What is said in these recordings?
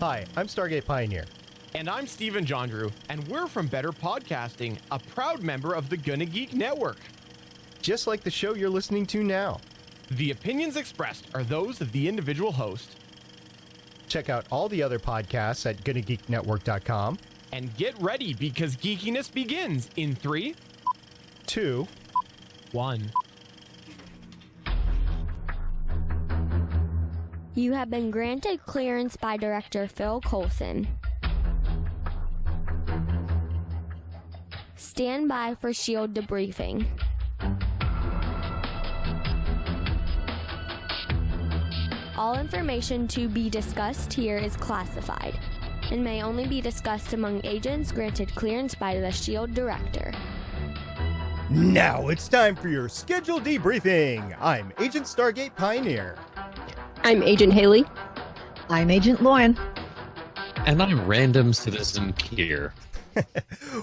Hi, I'm Stargate Pioneer. And I'm Steven John Drew, and we're from Better Podcasting, a proud member of the GonnaGeek network. Just like the show you're listening to now. The opinions expressed are those of the individual host. Check out all the other podcasts at GonnaGeekNetwork.com. And get ready, because geekiness begins in 3, 2, 1. You have been granted clearance by Director Phil Coulson. Stand by for S.H.I.E.L.D. debriefing. All information to be discussed here is classified and may only be discussed among agents granted clearance by the S.H.I.E.L.D. Director. Now it's time for your scheduled debriefing. I'm Agent Stargate Pioneer. I'm Agent Haley. I'm Agent Lauren. And I'm Random Citizen Kier.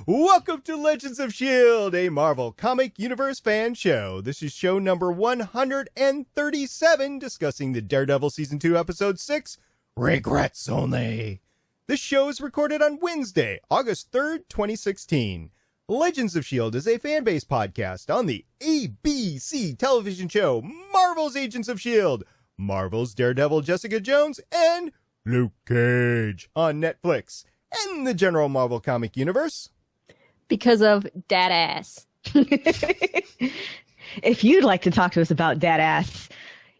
Welcome to Legends of S.H.I.E.L.D., a Marvel Comic Universe fan show. This is show number 137, discussing the Daredevil Season 2, Episode 6, Regrets Only. This show is recorded on Wednesday, August 3rd, 2016. Legends of S.H.I.E.L.D. is a fan-based podcast on the ABC television show Marvel's Agents of S.H.I.E.L.D., Marvel's Daredevil, Jessica Jones, and Luke Cage on Netflix and the general Marvel comic universe. Because of dad ass. If you'd like to talk to us about dad ass,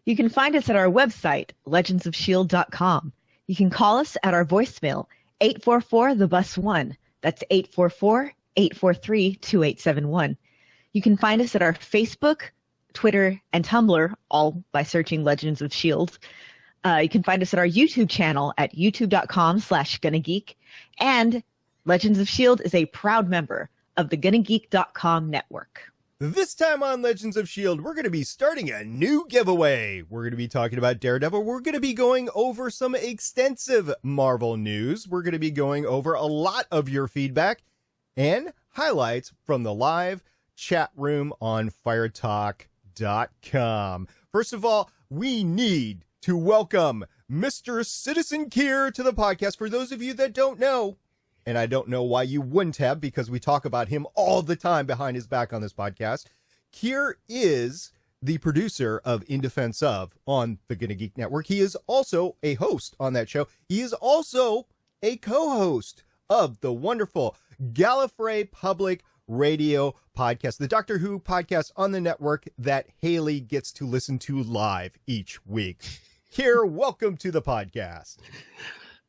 you can find us at our website, legendsofshield.com. You can call us at our voicemail, 844-THE-BUS-1. That's 844-843-2871. You can find us at our Facebook, Twitter, and Tumblr, all by searching Legends of S.H.I.E.L.D. You can find us at our YouTube channel at youtube.com/GonnaGeek. And Legends of S.H.I.E.L.D. is a proud member of the GonnaGeek.com network. This time on Legends of S.H.I.E.L.D., we're going to be starting a new giveaway. We're going to be talking about Daredevil. We're going to be going over some extensive Marvel news. We're going to be going over a lot of your feedback and highlights from the live chat room on Firetalk.com. First of all, we need to welcome Mr. Citizen Kier to the podcast. For those of you that don't know, and I don't know why you wouldn't have, because we talk about him all the time behind his back on this podcast, Kier is the producer of In Defense Of on the GonnaGeek Network. He is also a host on that show. He is also a co-host of the wonderful Gallifrey Public Radio podcast, the Doctor Who podcast on the network that Haley gets to listen to live each week. Kier, welcome to the podcast.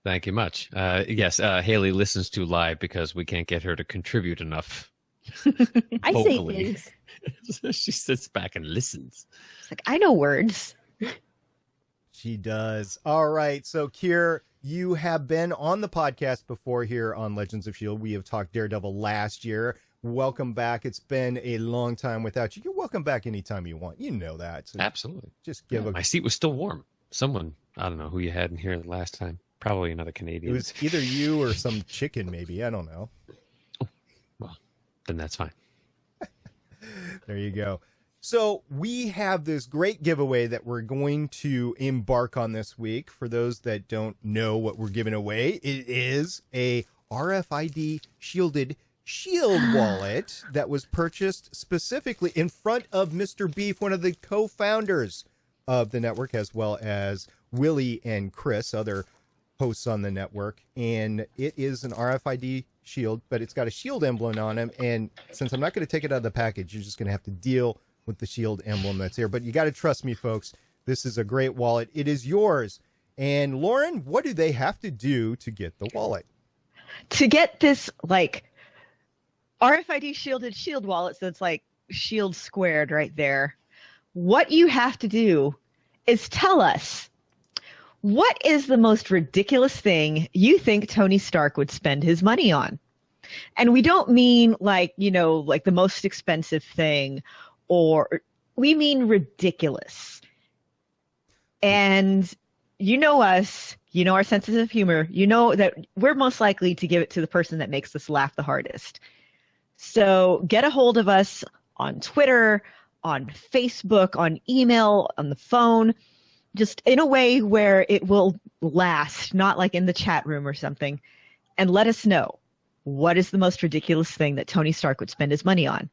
Thank you much. Yes, Haley listens to live because we can't get her to contribute enough. I say things. She sits back and listens. It's like, I know words. She does. All right. So, Kier, you have been on the podcast before here on Legends of S.H.I.E.L.D. We have talked Daredevil last year. Welcome back. It's been a long time without you. You're welcome back anytime you want. You know that. So absolutely. Just give My seat was still warm. Someone, I don't know who you had in here the last time. Probably another Canadian. It was either you or some chicken, maybe. I don't know. Oh, well, then that's fine. There you go. So we have this great giveaway that we're going to embark on this week. For those that don't know what we're giving away, it is a RFID shielded S.H.I.E.L.D. wallet that was purchased specifically in front of Mr. Beef, one of the co-founders of the network, as well as Willie and Chris, other hosts on the network. And it is an RFID shield, but it's got a S.H.I.E.L.D. emblem on him. And since I'm not going to take it out of the package, you're just going to have to deal with the S.H.I.E.L.D. emblem that's here. But you got to trust me, folks. This is a great wallet. It is yours. And Lauren, what do they have to do to get the wallet? To get this, like, RFID shielded S.H.I.E.L.D. wallet, so it's like S.H.I.E.L.D. squared right there. What you have to do is tell us, what is the most ridiculous thing you think Tony Stark would spend his money on? And we don't mean like, you know, like the most expensive thing, or we mean ridiculous. And you know us, you know our senses of humor, you know that we're most likely to give it to the person that makes us laugh the hardest. So get a hold of us on Twitter, on Facebook, on email, on the phone. just in a way where it will last, not like in the chat room or something, and let us know what is the most ridiculous thing that Tony Stark would spend his money on.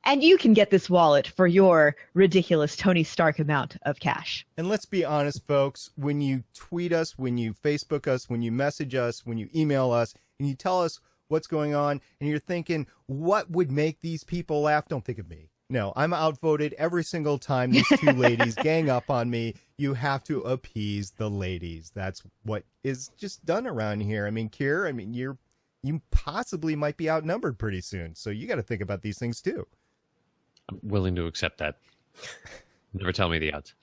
And you can get this wallet for your ridiculous Tony Stark amount of cash. And let's be honest, folks, when you tweet us, when you Facebook us, when you message us, when you email us, and you tell us what's going on, and you're thinking, what would make these people laugh? Don't think of me. No, I'm outvoted every single time these two ladies gang up on me. You have to appease the ladies. That's what is just done around here. I mean, Kier, you possibly might be outnumbered pretty soon. So you got to think about these things too. I'm willing to accept that. Never tell me the odds.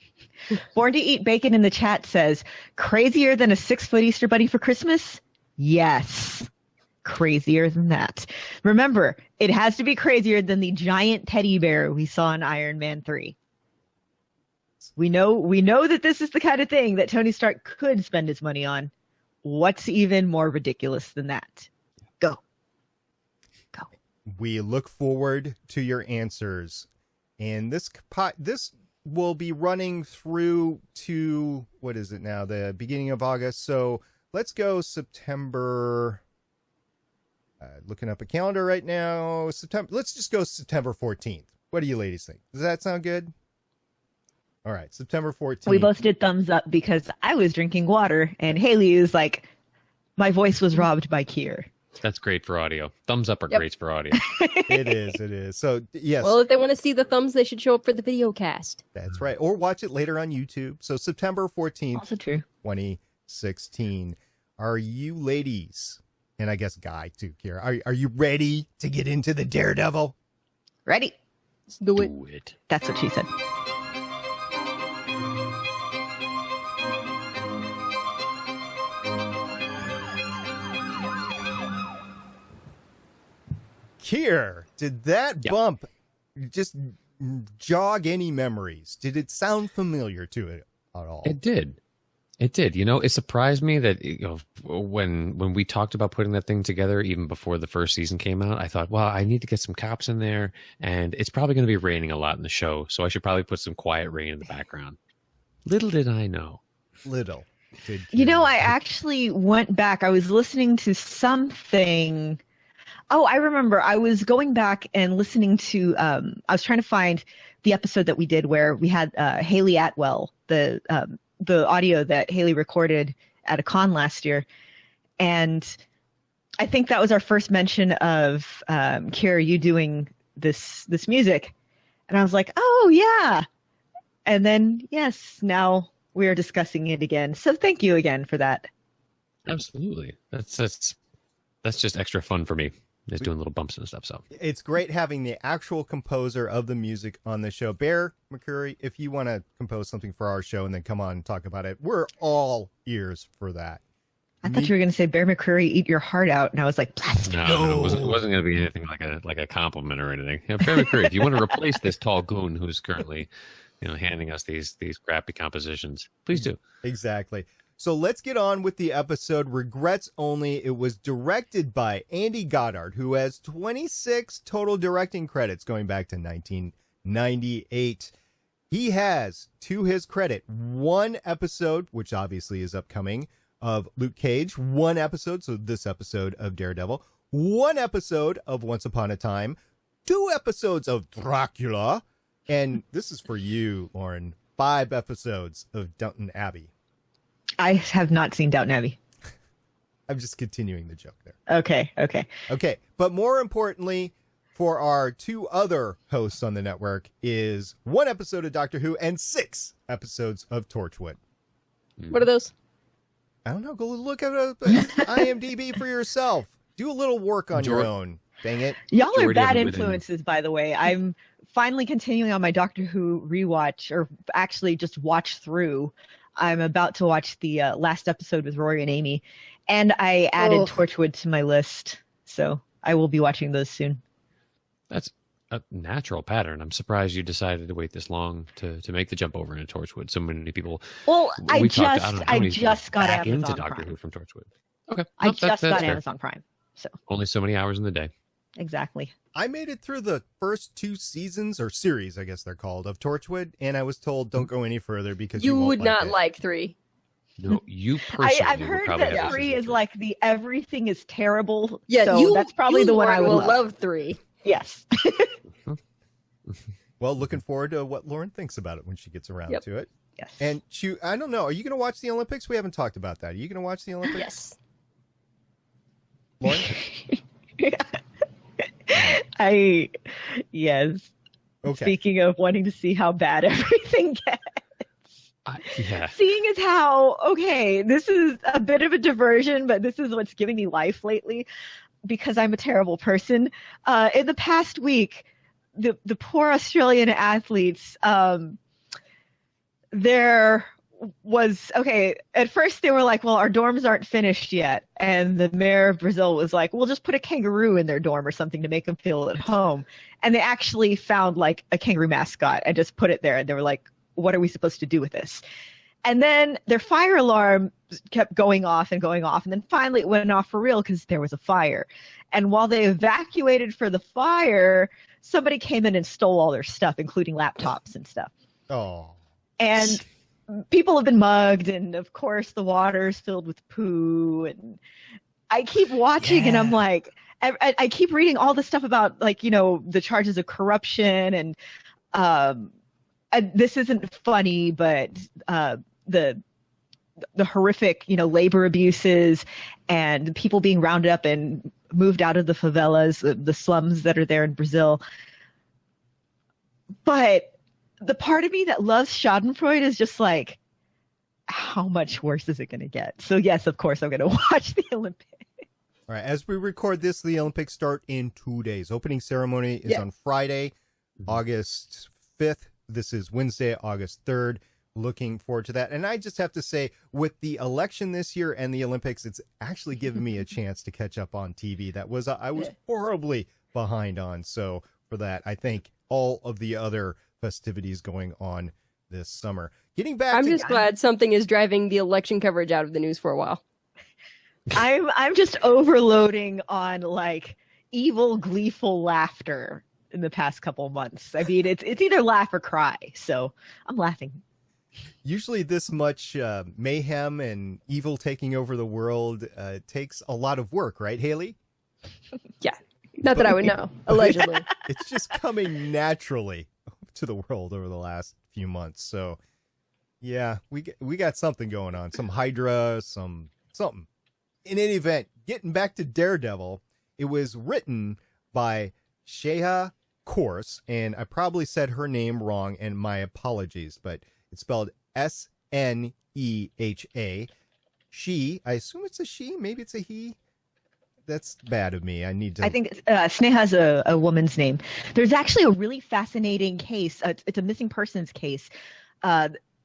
Born to Eat Bacon in the chat says, crazier than a 6-foot Easter Bunny for Christmas? Yes. Crazier than that. Remember, it has to be crazier than the giant teddy bear we saw in Iron Man 3. We know that this is the kind of thing that Tony Stark could spend his money on. What's even more ridiculous than that? Go. We look forward to your answers. And this will be running through to, what is it now, the beginning of August. So let's go September. Looking up a calendar right now. Let's just go September 14th. What do you ladies think? Does that sound good? All right, September 14th. We both did thumbs up because I was drinking water, and Haley is like, my voice was robbed by Kier. That's great for audio. Thumbs up are great for audio. It is. So, yes. Well, if they want to see the thumbs, they should show up for the video cast. That's right. Or watch it later on YouTube. So, September 14th, Also true. 2016. Are you ladies, and I guess Guy too, Kier, are you ready to get into the Daredevil? Ready? Let's do it. Do it. That's what she said. Kier, did that bump just jog any memories? Did it sound familiar to it at all? It did. You know, it surprised me that when we talked about putting that thing together, even before the first season came out, I thought, well, I need to get some cops in there, and it's probably going to be raining a lot in the show, so I should probably put some quiet rain in the background. Little did I know. Little did You know, Kier. I actually went back. I was listening to something. Oh, I remember. I was going back and listening to. I was trying to find the episode that we did where we had Haley Atwell, the audio that Haley recorded at a con last year, and I think that was our first mention of Kier, you doing this music, and I was like, oh yeah, and then yes, now we are discussing it again. So thank you again for that. Absolutely. That's just extra fun for me. Just doing little bumps and stuff. So It's great having the actual composer of the music on the show. Bear McCreary, if you want to compose something for our show and then come on and talk about it, we're all ears for that. I thought you were going to say Bear McCreary, eat your heart out, and I was like, plastic. no, it wasn't going to be anything like a compliment or anything. You know, Bear McCreary, if you want to replace this tall goon who's currently, handing us these crappy compositions, please do. Exactly. So let's get on with the episode. Regrets Only. It was directed by Andy Goddard, who has 26 total directing credits going back to 1998. He has, to his credit, one episode, which obviously is upcoming, of Luke Cage, one episode, so this episode of Daredevil, one episode of Once Upon a Time, 2 episodes of Dracula, and this is for you, Lauren, 5 episodes of Downton Abbey. I have not seen Downton Abbey. I'm just continuing the joke there. Okay. Okay, but more importantly, for our 2 other hosts on the network is 1 episode of Doctor Who and 6 episodes of Torchwood. What are those? I don't know. Go look at IMDb for yourself. Do a little work on your own. Dang it. Y'all are Jordy bad hasn't been in. influences, by the way. I'm finally continuing on my Doctor Who rewatch, or actually just watch through. I'm about to watch the last episode with Rory and Amy, and I added Torchwood to my list, so I will be watching those soon. That's a natural pattern. I'm surprised you decided to wait this long to make the jump over into Torchwood. So many people. Well, I just got back Amazon into Doctor Prime. Who from Torchwood. Okay, I Nope, just got fair. Amazon Prime, so Only so many hours in the day. exactly. I made it through the first 2 seasons, or series, I guess they're called, of Torchwood, and I was told don't go any further because You won't would not it. like 3. No, you personally I've would heard probably that have 3 issues is with like the everything is terrible. Yeah, so that's probably the one I would will love. love 3. Yes. Well, looking forward to what Lauren thinks about it when she gets around to it. Yes. And I don't know, are you going to watch the Olympics? We haven't talked about that. Are you going to watch the Olympics? Yes. Lauren? Yes. Okay. Speaking of wanting to see how bad everything gets. yeah. Seeing as how, okay, this is a bit of a diversion, but this is what's giving me life lately because I'm a terrible person. In the past week, the poor Australian athletes, there was, okay, at first they were like, well, our dorms aren't finished yet. And the mayor of Brazil was like, we'll just put a kangaroo in their dorm or something to make them feel at home. And they actually found like a kangaroo mascot and just put it there. And they were like, what are we supposed to do with this? And then their fire alarm kept going off. And then finally it went off for real because there was a fire. And while they evacuated for the fire, somebody came in and stole all their stuff, including laptops and stuff. Oh. And people have been mugged, and of course the water's filled with poo. And I keep watching, and I'm like, I keep reading all the stuff about, like, you know, the charges of corruption, and this isn't funny, but the horrific, you know, labor abuses and people being rounded up and moved out of the favelas, the slums that are there in Brazil. But the part of me that loves Schadenfreude is just like, how much worse is it going to get? So yes, of course, I'm going to watch the Olympics. All right. As we record this, the Olympics start in 2 days. Opening ceremony is on Friday, August 5th. This is Wednesday, August 3rd. Looking forward to that. And I just have to say, with the election this year and the Olympics, it's actually given me a chance to catch up on TV. That was, I was horribly behind on. So for that, I thank all of the other festivities going on this summer. Getting back I'm to just glad something is driving the election coverage out of the news for a while. I'm just overloading on like evil, gleeful laughter in the past couple months. I mean, it's either laugh or cry. So I'm laughing. Usually this much mayhem and evil taking over the world takes a lot of work, right, Haley? Yeah. Not that I would know, allegedly. It's just coming naturally to the world over the last few months. So, yeah, we got something going on. Some Hydra, something. In any event, getting back to Daredevil, it was written by S.H.I.E.L.D, and I probably said her name wrong, and my apologies, but it's spelled S-N-E-H-A. She, I assume it's a she, maybe it's a he. That's bad of me. I need to. I think Sneha's a woman's name. There's actually a really fascinating case. It's a missing persons case.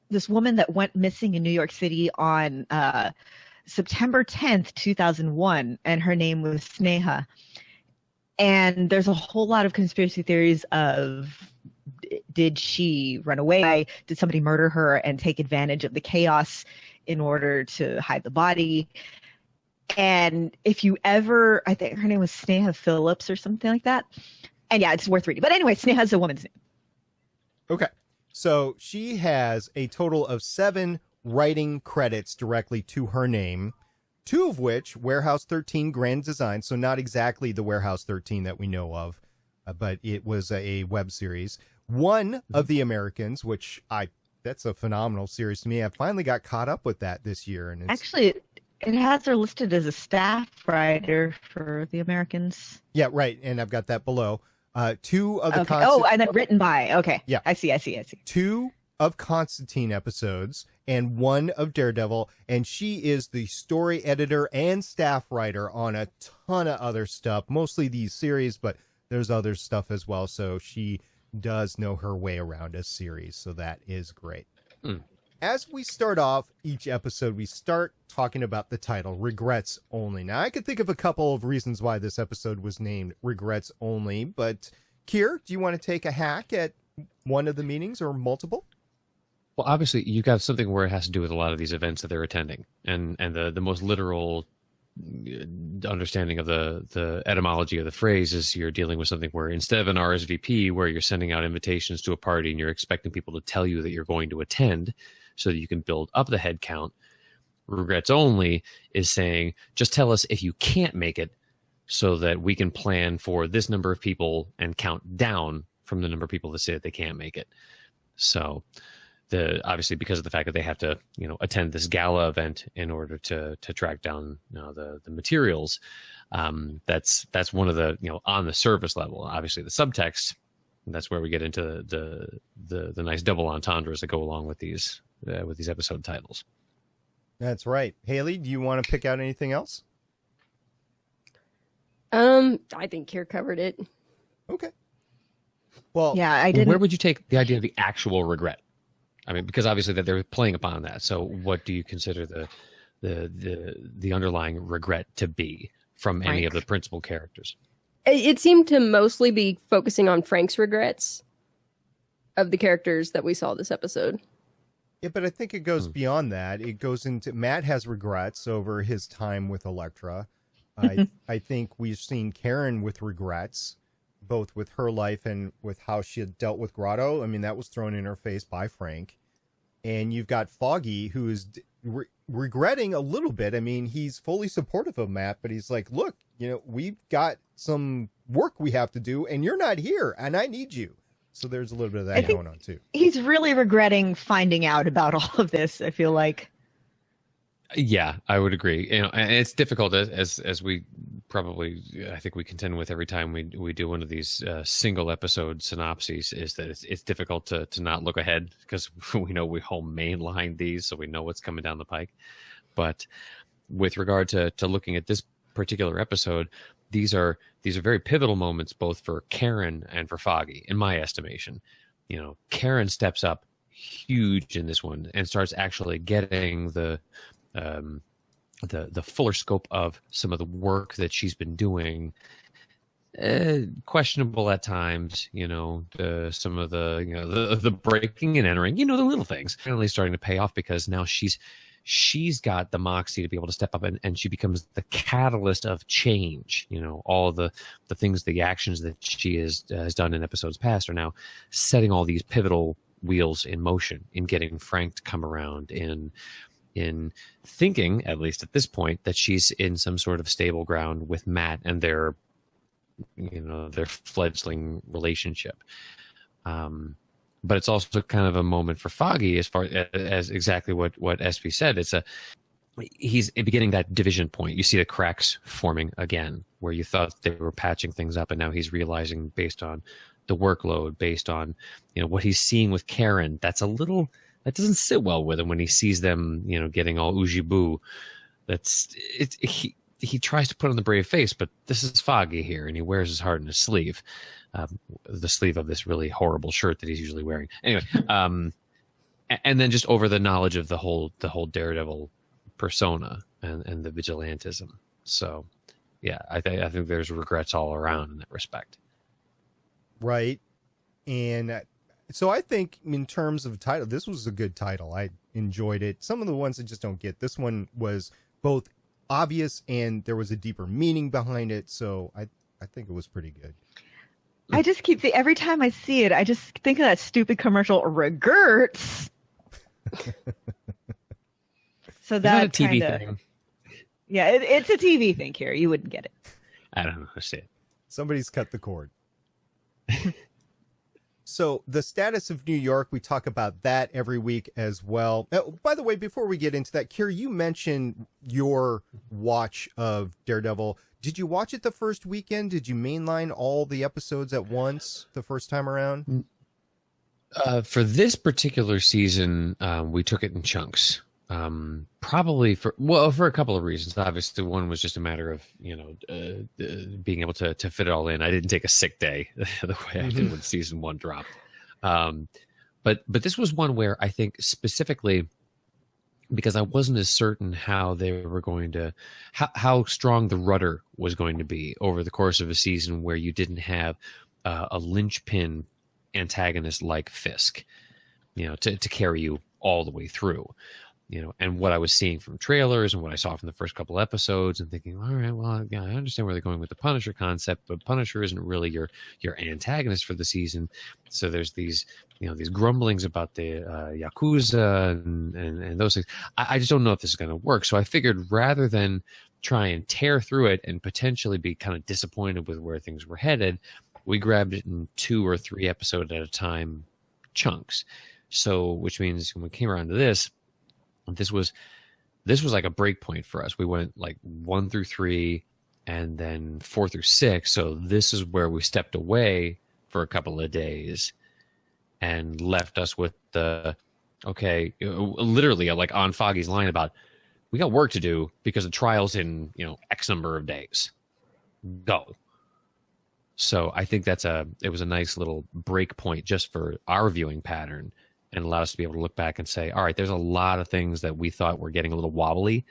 This woman that went missing in New York City on September 10th, 2001, and her name was Sneha. And there's a whole lot of conspiracy theories of, did she run away? Did somebody murder her and take advantage of the chaos in order to hide the body? And if you ever, I think her name was Sneha Phillips or something like that. And yeah, it's worth reading. But anyway, Sneha's a woman's name. Okay. So she has a total of 7 writing credits directly to her name, 2 of which Warehouse 13 Grand Design. So not exactly the Warehouse 13 that we know of, but it was a web series. 1 of The Americans, which that's a phenomenal series to me. I finally got caught up with that this year. And it's, actually, it has her listed as a staff writer for The Americans. Yeah, right. And I've got that below. 2 of the and then written by. Okay. Yeah. I see. 2 of Constantine episodes and 1 of Daredevil. And she is the story editor and staff writer on a ton of other stuff, mostly these series, but there's other stuff as well. So she does know her way around a series. So that is great. As we start off each episode, we start talking about the title, Regrets Only. Now, I could think of a couple of reasons why this episode was named Regrets Only, but Kier, do you want to take a hack at one of the meanings or multiple? Well, obviously, you got something where it has to do with a lot of these events that they're attending, and the most literal understanding of the etymology of the phrase is you're dealing with something where instead of an RSVP where you're sending out invitations to a party and you're expecting people to tell you that you're going to attend so that you can build up the head count, regrets only is saying, just tell us if you can't make it so that we can plan for this number of people and count down from the number of people that say that they can't make it. So obviously because of the fact that they have to, attend this gala event in order to track down, the materials. That's one of the, on the surface level, obviously the subtext, that's where we get into the nice double entendres that go along with these episode titles. That's right. Haley, do you want to pick out anything else? I think Kier covered it. Okay. Well, yeah, I didn't. Where would you take the idea of the actual regret? I mean, because obviously that they're playing upon that. So what do you consider the underlying regret to be from any of the principal characters? It seemed to mostly be focusing on Frank's regrets of the characters that we saw this episode. Yeah, but I think it goes beyond that. It goes into Matt has regrets over his time with Elektra. I think we've seen Karen with regrets, both with her life and with how she had dealt with Grotto. I mean, that was thrown in her face by Frank. And you've got Foggy, who is regretting a little bit. I mean, he's fully supportive of Matt, but he's like, look, we've got some work we have to do, and you're not here, and I need you. So there's a little bit of that going on, too. He's really regretting finding out about all of this, I feel like. Yeah, I would agree. And it's difficult as we probably, I think we contend with every time we do one of these single episode synopses, is that it's difficult to not look ahead because we know we whole mainline these, so we know what's coming down the pike. But with regard to looking at this particular episode, these are very pivotal moments both for Karen and for Foggy, in my estimation. Karen steps up huge in this one and starts actually getting the fuller scope of some of the work that she's been doing. Questionable at times, some of the breaking and entering, the little things finally starting to pay off because now she's got the moxie to be able to step up and she becomes the catalyst of change. All the things, the actions that she has done in episodes past are now setting all these pivotal wheels in motion in getting Frank to come around, in thinking, at least at this point, that she's in some sort of stable ground with Matt and their fledgling relationship. But it's also kind of a moment for Foggy as far as exactly what SP said. He's beginning that division point. You see the cracks forming again, where you thought they were patching things up, and now he's realizing, based on the workload, based on what he's seeing with Karen, that doesn't sit well with him when he sees them, getting all oogie-boo. He tries to put on the brave face, but this is Foggy here, and he wears his heart in his sleeve. The sleeve of this really horrible shirt that he's usually wearing. Anyway, and then just over the knowledge of the whole Daredevil persona and the vigilantism. So, yeah, I think there's regrets all around in that respect. Right. And so I think in terms of title, this was a good title. I enjoyed it. Some of the ones I just don't get. This one was both obvious and there was a deeper meaning behind it. So I think it was pretty good. I just keep every time I see it, I just think of that stupid commercial, regrets. So that's a TV thing. Yeah, it's a TV thing here. You wouldn't get it. I don't understand. Somebody's cut the cord. So the status of New York, we talk about that every week as well. By the way, before we get into that, Kier, you mentioned your watch of Daredevil. Did you watch it the first weekend? Did you mainline all the episodes at once the first time around? For this particular season, we took it in chunks. Probably for a couple of reasons. Obviously, one was just a matter of being able to fit it all in. I didn't take a sick day the way I did when season one dropped. But this was one where I think specifically, because I wasn't as certain how they were going to, how strong the rudder was going to be over the course of a season where you didn't have a linchpin antagonist like Fisk, to carry you all the way through. and what I was seeing from trailers and what I saw from the first couple episodes, and thinking, all right, well, yeah, I understand where they're going with the Punisher concept, but Punisher isn't really your antagonist for the season. So there's these grumblings about the Yakuza and those things. I just don't know if this is going to work. So I figured rather than try and tear through it and potentially be kind of disappointed with where things were headed, we grabbed it in 2 or 3 episodes at a time chunks. So, which means when we came around to this was like a break point for us. We went like 1 through 3 and then 4 through 6. So this is where we stepped away for a couple of days and left us with literally like on Foggy's line about, we got work to do because the trial's in, X number of days. Go. So I think it was a nice little break point just for our viewing pattern, and allowed us to be able to look back and say, all right, there's a lot of things that we thought were getting a little wobbly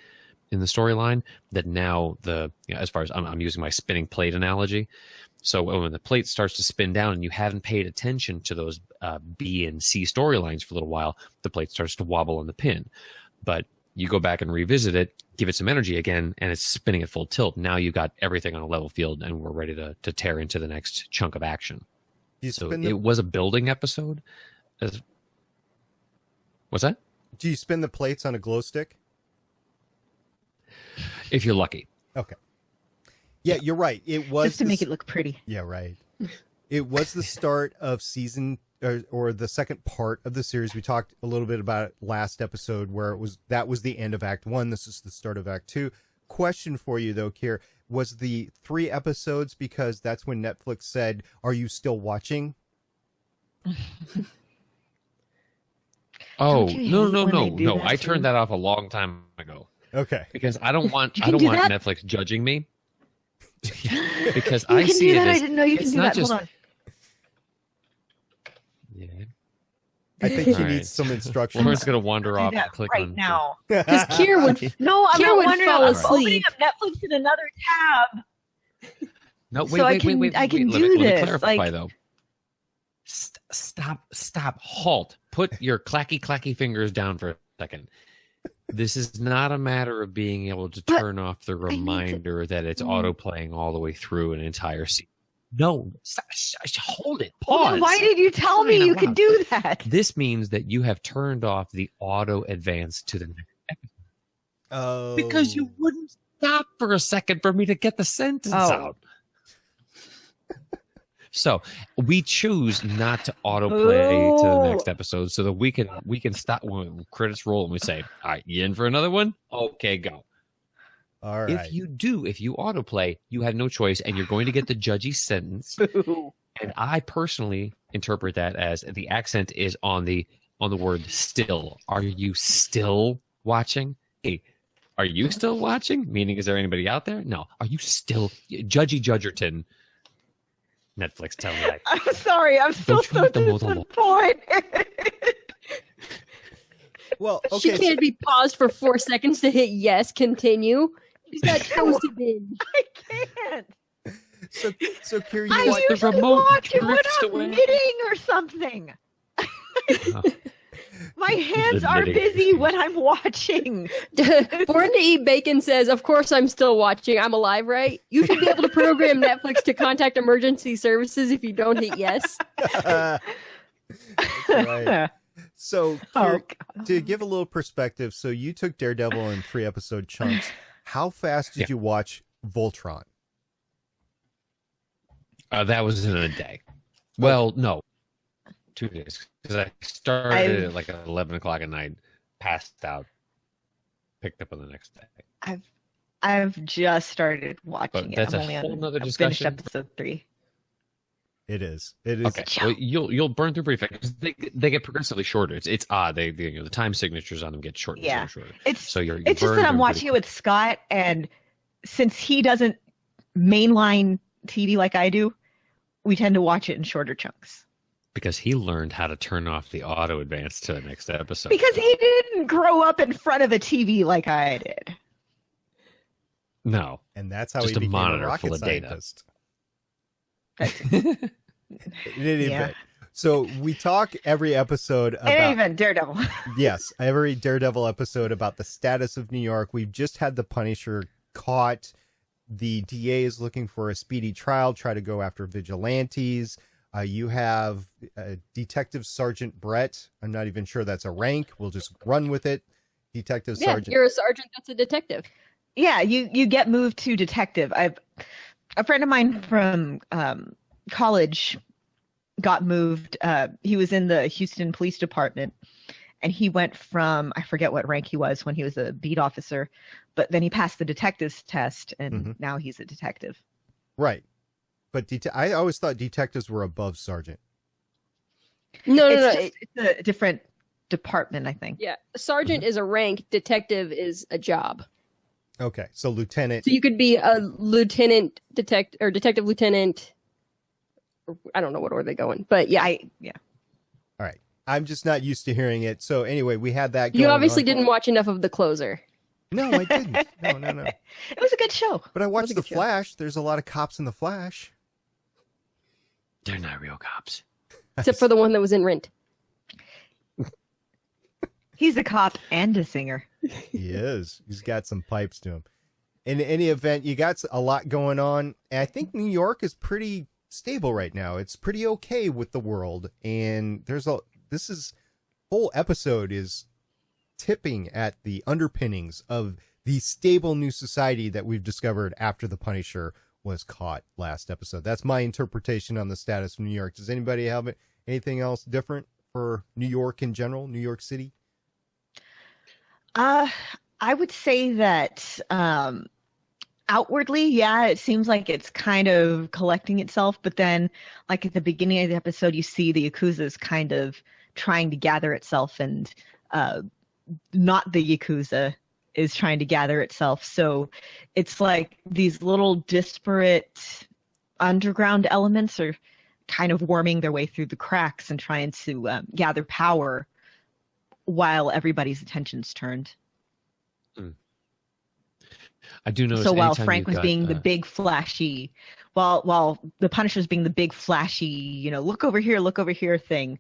in the storyline that now as far as I'm using my spinning plate analogy. So when the plate starts to spin down and you haven't paid attention to those B and C storylines for a little while, the plate starts to wobble on the pin. But you go back and revisit it, give it some energy again, and it's spinning at full tilt. Now you've got everything on a level field, and we're ready to tear into the next chunk of action. It was a building episode. What's that? Do you spin the plates on a glow stick? If you're lucky. Okay. Yeah, you're right. It was just to make it look pretty. Yeah, right. It was the start of season or the second part of the series. We talked a little bit about it last episode where that was the end of Act 1. This is the start of Act 2. Question for you though, Kier, was the 3 episodes because that's when Netflix said, "Are you still watching?" Oh, no. I turned that off a long time ago. Okay. Because I don't want Netflix judging me. Because I see it as, I didn't know you can do that. Hold on. Yeah. I think she needs some instructions. Lauren's going to wander off and click right on now. Because Kier would No, I'm Kier not would wondering. fall I'm asleep. opening up Netflix in another tab. No, So I can do let this, me clarify like- though. Stop, halt. Put your clacky fingers down for a second. This is not a matter of being able to turn off the reminder that it's auto playing all the way through an entire scene. No, hold it. Pause. Well, then why did you tell me you could do that? This means that you have turned off the auto advance to the next episode. Oh. Because you wouldn't stop for a second for me to get the sentence out. So we choose not to autoplay to the next episode so that we can stop when credits roll and we say, all right, you in for another one? Okay, go. All right. If you autoplay, you have no choice and you're going to get the judgy sentence. And I personally interpret that as the accent is on the word still. Are you still watching? Hey, are you still watching? Meaning, is there anybody out there? No. Are you still Judgy Judgerton? Netflix, tell me that. I'm sorry. I'm still so disappointed. Well, okay. She can't be paused for 4 seconds to hit yes, continue. She's got toasted in. I can't. So Kier, I you usually the remote watch it when drifts I'm away. knitting or something. Oh. My hands The are knitting busy excuse. when I'm watching. Born to Eat Bacon says, of course I'm still watching. I'm alive, right? You should be able to program Netflix to contact emergency services if you don't hit yes. That's right. So Kier, to give a little perspective, so you took Daredevil in 3 episode chunks. How fast did you watch Voltron? That was in a day. Well, no. 2 days. Because I started at like 11 o'clock at night, passed out, picked up on the next day. I've just started watching But that's it. a I'm only whole on nother I've finished discussion. episode 3. It is. It is. Okay, well, you'll burn through pretty fast. They get progressively shorter. It's odd. The time signatures on them get shorter. Yeah. And shorter. It's So you're it's just that I'm watching it with Scott, and since he doesn't mainline TV like I do, we tend to watch it in shorter chunks. because he learned how to turn off the auto advance to the next episode. Because he didn't grow up in front of a TV like I did. No. And that's how Just he a became monitor a rocket full of data. scientist. In any event. So we talk every episode And about even Daredevil. yes, every Daredevil episode about the status of New York. We've just had the Punisher caught. The DA is looking for a speedy trial, try to go after vigilantes. You have Detective Sergeant Brett. I'm not even sure that's a rank. We'll just run with it. Detective Sergeant. You're a sergeant that's a detective. Yeah, you get moved to detective. A friend of mine from college got moved. He was in the Houston Police Department, and he went from, I forget what rank he was when he was a beat officer, but then he passed the detective's test, and now he's a detective. Right. But I always thought detectives were above sergeant. No. It's a different department, I think. Yeah, sergeant is a rank. Detective is a job. Okay, so lieutenant. So you could be a lieutenant or detective lieutenant. I don't know what order they go in, but yeah. All right. I'm just not used to hearing it. So anyway, we had that going You obviously on. didn't watch enough of The Closer. No, I didn't. No. It was a good show. But I watched a The good show. Flash. There's a lot of cops in The Flash. They're not real cops. Except for the one that was in Rent. He's a cop and a singer. He is. He's got some pipes to him. In any event, you got a lot going on. And I think New York is pretty stable right now. It's pretty okay with the world. And whole episode is tipping at the underpinnings of the stable new society that we've discovered after the Punisher was caught last episode. That's my interpretation on the status of New York. Does anybody have anything else different for New York in general, New York City? I would say that outwardly, yeah, it seems like it's kind of collecting itself, but then like at the beginning of the episode, you see the Yakuza is kind of trying to gather itself, and not the Yakuza is trying to gather itself. So it's like these little disparate underground elements are kind of worming their way through the cracks and trying to gather power while everybody's attention's turned. I do notice. So while anytime Frank you've was got, being the big flashy, while the Punisher's being the big flashy, look over here thing,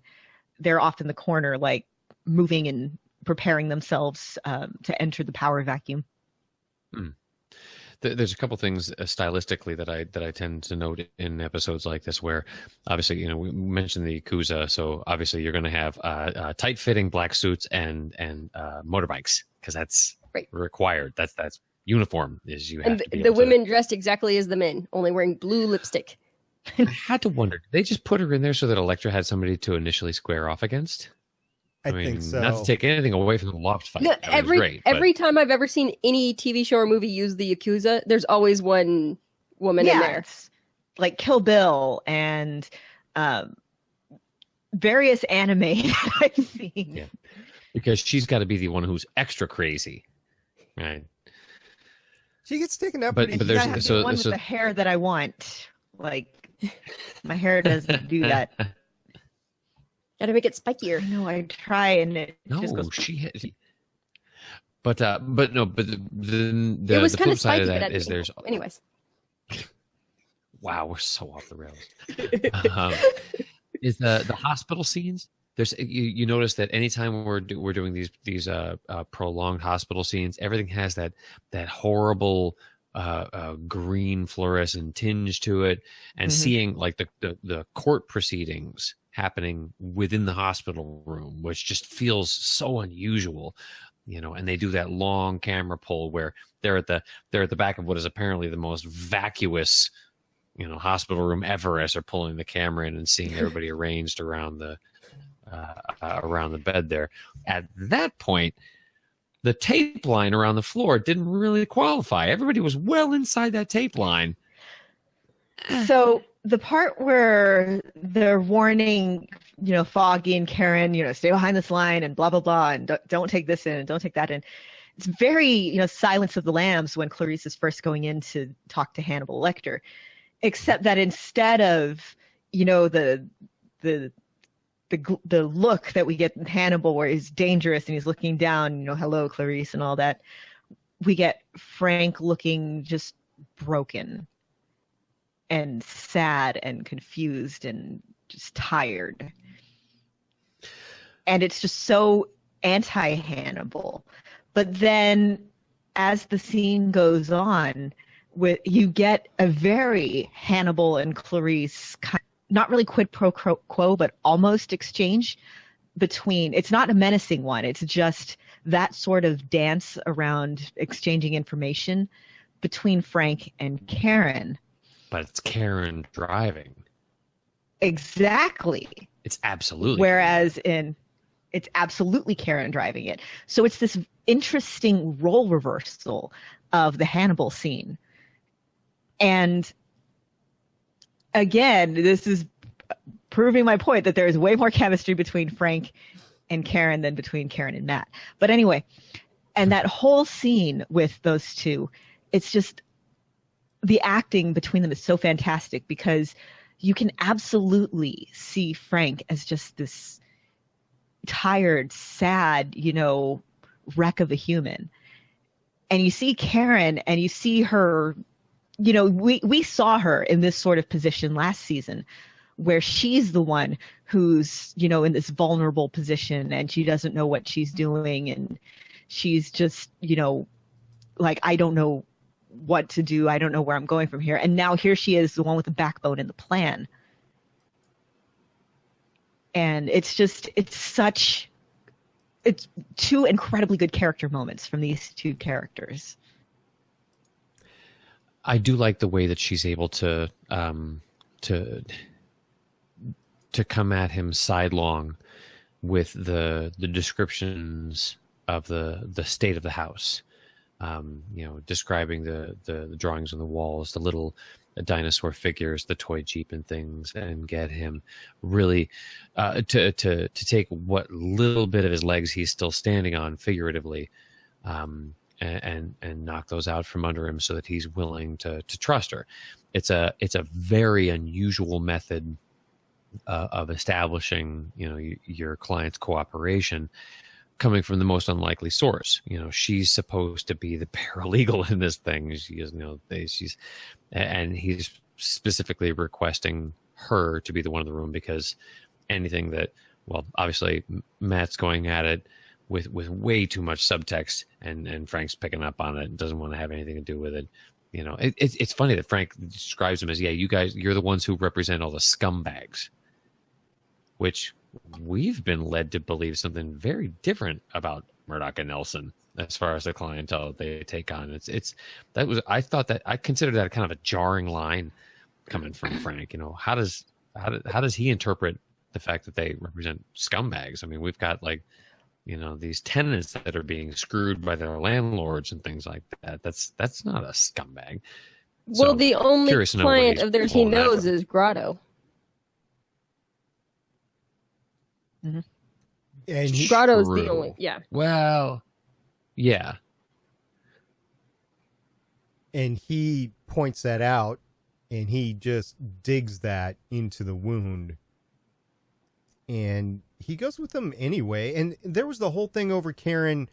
they're off in the corner, like moving and preparing themselves to enter the power vacuum. There's a couple things stylistically that I tend to note in episodes like this, where obviously we mentioned the Yakuza, so obviously you're going to have tight-fitting black suits and motorbikes, because that's required. That's uniform. Is you have And to be the able to- women dressed exactly as the men, only wearing blue lipstick. I had to wonder, did they just put her in there so that Elektra had somebody to initially square off against? I think so. Not to take anything away from the Loft fight. No, That was great, but- every time I've ever seen any TV show or movie use the Yakuza, there's always one woman in there. It's like Kill Bill and various anime that I've seen. Yeah. Because she's got to be the one who's extra crazy, right? She gets taken up. But You there's- gotta have so- the one with so- the hair that I want. Like my hair doesn't do that. Gotta make it spikier. I know I try and it just No, goes. but no, but the It was the kind flip of side spiky, of but that at is the there's anyways. wow, we're so off the rails. Is the hospital scenes? There's you notice that anytime we're doing these prolonged hospital scenes, everything has that horrible green fluorescent tinge to it, and seeing like the court proceedings happening within the hospital room, which just feels so unusual, and they do that long camera pull where they're at the back of what is apparently the most vacuous hospital room ever, as they're pulling the camera in and seeing everybody arranged around the bed there. At that point, the tape line around the floor didn't really qualify. Everybody was well inside that tape line. So the part where they're warning, Foggy and Karen, stay behind this line and blah blah blah, and don't take this in and don't take that in. It's very, Silence of the Lambs when Clarice is first going in to talk to Hannibal Lecter, except that instead of, the look that we get in Hannibal where he's dangerous and he's looking down, hello Clarice and all that, we get Frank looking just broken and sad and confused and just tired. And it's just so anti-Hannibal. But then as the scene goes on, you get a very Hannibal and Clarice, not really quid pro quo, but almost exchange between, it's not a menacing one, it's just that sort of dance around exchanging information between Frank and Karen. But it's Karen driving. Exactly. It's absolutely. Whereas it's absolutely Karen driving it. So it's this interesting role reversal of the Hannibal scene. And again, this is proving my point that there is way more chemistry between Frank and Karen than between Karen and Matt. But anyway, and that whole scene with those two, it's just, the acting between them is so fantastic because you can absolutely see Frank as just this tired, sad, wreck of a human. And you see Karen and you see her, we saw her in this sort of position last season where she's the one who's, in this vulnerable position and she doesn't know what she's doing. And she's just, like, I don't know what to do. I don't know where I'm going from here. And now here she is, the one with the backbone and the plan. And it's two incredibly good character moments from these two characters. I do like the way that she's able to come at him sidelong with the descriptions of the state of the house. Describing the drawings on the walls, the little dinosaur figures, the toy Jeep and things, and get him really to take what little bit of his legs he's still standing on, figuratively, and knock those out from under him so that he's willing to trust her. It's a very unusual method of establishing your client's cooperation, coming from the most unlikely source. She's supposed to be the paralegal in this thing. And he's specifically requesting her to be the one in the room because anything that, well, obviously Matt's going at it with way too much subtext, and Frank's picking up on it and doesn't want to have anything to do with it. It's funny that Frank describes him as, yeah, you're the ones who represent all the scumbags, which we've been led to believe something very different about Murdoch and Nelson as far as the clientele they take on. I considered that kind of a jarring line coming from Frank. How does he interpret the fact that they represent scumbags? I mean, we've got these tenants that are being screwed by their landlords and things like that. That's not a scumbag. Well, So, the only curious to know client where of theirs he pulling that knows from. is Grotto. Mm-hmm. And Grotto's True. the only, yeah. Well, yeah. And he points that out, and he just digs that into the wound. And he goes with them anyway. And there was the whole thing over Karen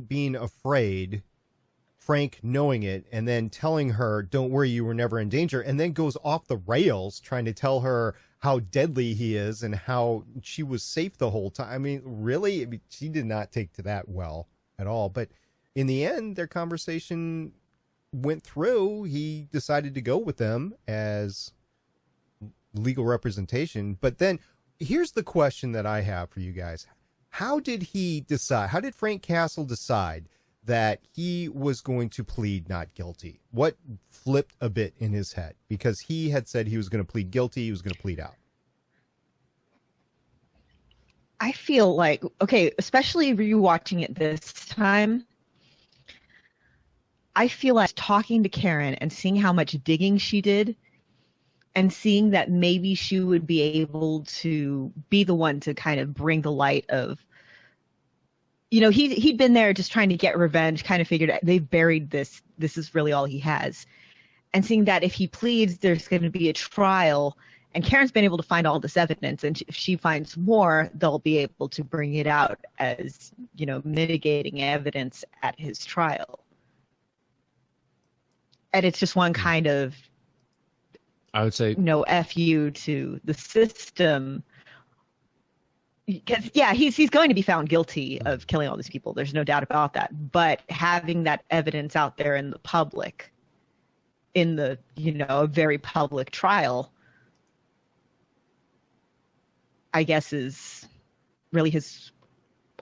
being afraid, Frank knowing it, and then telling her, don't worry, you were never in danger, and then goes off the rails trying to tell her how deadly he is and how she was safe the whole time. I mean, really? She did not take to that well at all. But in the end, their conversation went through. He decided to go with them as legal representation. But then here's the question that I have for you guys. How did Frank Castle decide that he was going to plead not guilty? What flipped a bit in his head? Because he had said he was going to plead guilty, he was going to plead out. I feel like, okay, especially rewatching it this time, I feel like talking to Karen and seeing how much digging she did and seeing that maybe she would be able to be the one to kind of bring the light of, he'd been there just trying to get revenge, kind of figured they've buried this is really all he has. And seeing that if he pleads, there's going to be a trial, and Karen's been able to find all this evidence, and if she finds more, they'll be able to bring it out as, mitigating evidence at his trial. And it's just one kind of I would say no F you to the system. Because yeah, he's going to be found guilty of killing all these people. There's no doubt about that. But having that evidence out there in the public, in the a very public trial, I guess is really his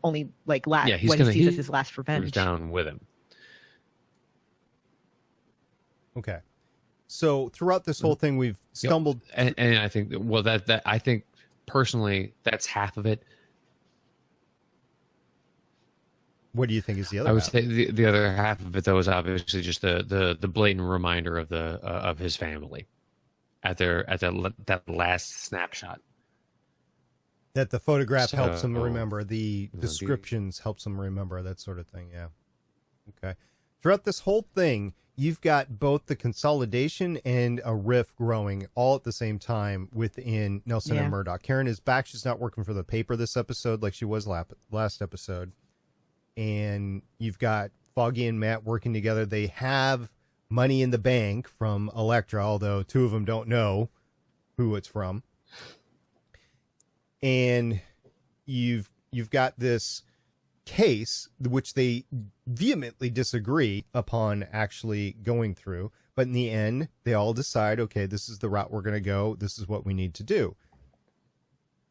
only last. Yeah, what he sees as his last revenge. Down with him. Okay. So throughout this whole thing, we've stumbled, and I think that I think personally that's half of it. What do you think is the other? I would half? say the other half of it though is obviously just the blatant reminder of the of his family at that last snapshot. That the photograph helps him remember, the descriptions helps him remember, that sort of thing. Yeah. Okay. Throughout this whole thing, you've got both the consolidation and a rift growing all at the same time within Nelson and Murdoch. Karen is back. She's not working for the paper this episode like she was last episode. And you've got Foggy and Matt working together. They have money in the bank from Elektra, although two of them don't know who it's from. And you've got this case which they vehemently disagree upon actually going through, but in the end they all decide, okay, this is the route we're going to go, this is what we need to do.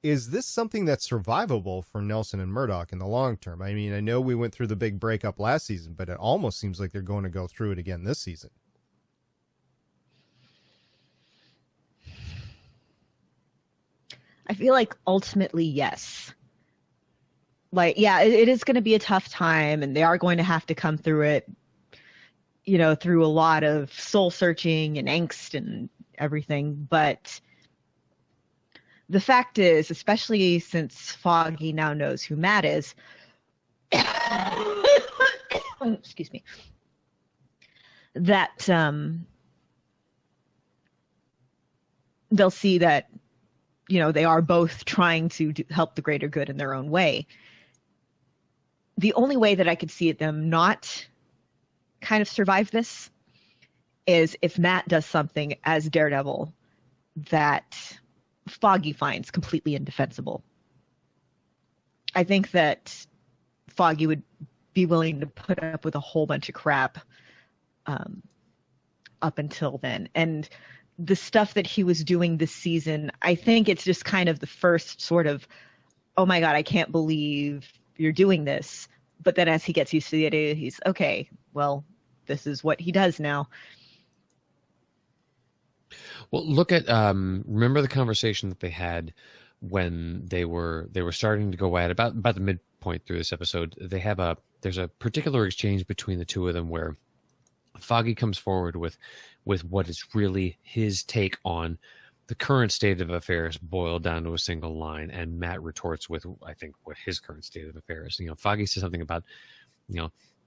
Is this something that's survivable for Nelson and Murdoch in the long term? I mean, I know we went through the big breakup last season, but it almost seems like they're going to go through it again this season. I feel like ultimately, yes. It is going to be a tough time, and they are going to have to come through it, through a lot of soul searching and angst and everything. But the fact is, especially since Foggy now knows who Matt is, excuse me, that they'll see that they are both trying to help the greater good in their own way. The only way that I could see them not kind of survive this is if Matt does something as Daredevil that Foggy finds completely indefensible. I think that Foggy would be willing to put up with a whole bunch of crap up until then. And the stuff that he was doing this season, I think it's just kind of the first sort of, oh my God, I can't believe you're doing this. But then as he gets used to it, he's okay, well, this is what he does now. Well, look at remember the conversation that they had when they were starting to go at about the midpoint through this episode. There's a particular exchange between the two of them where Foggy comes forward with what is really his take on the current state of affairs boiled down to a single line, and Matt retorts with, I think, what his current state of affairs. Foggy says something about,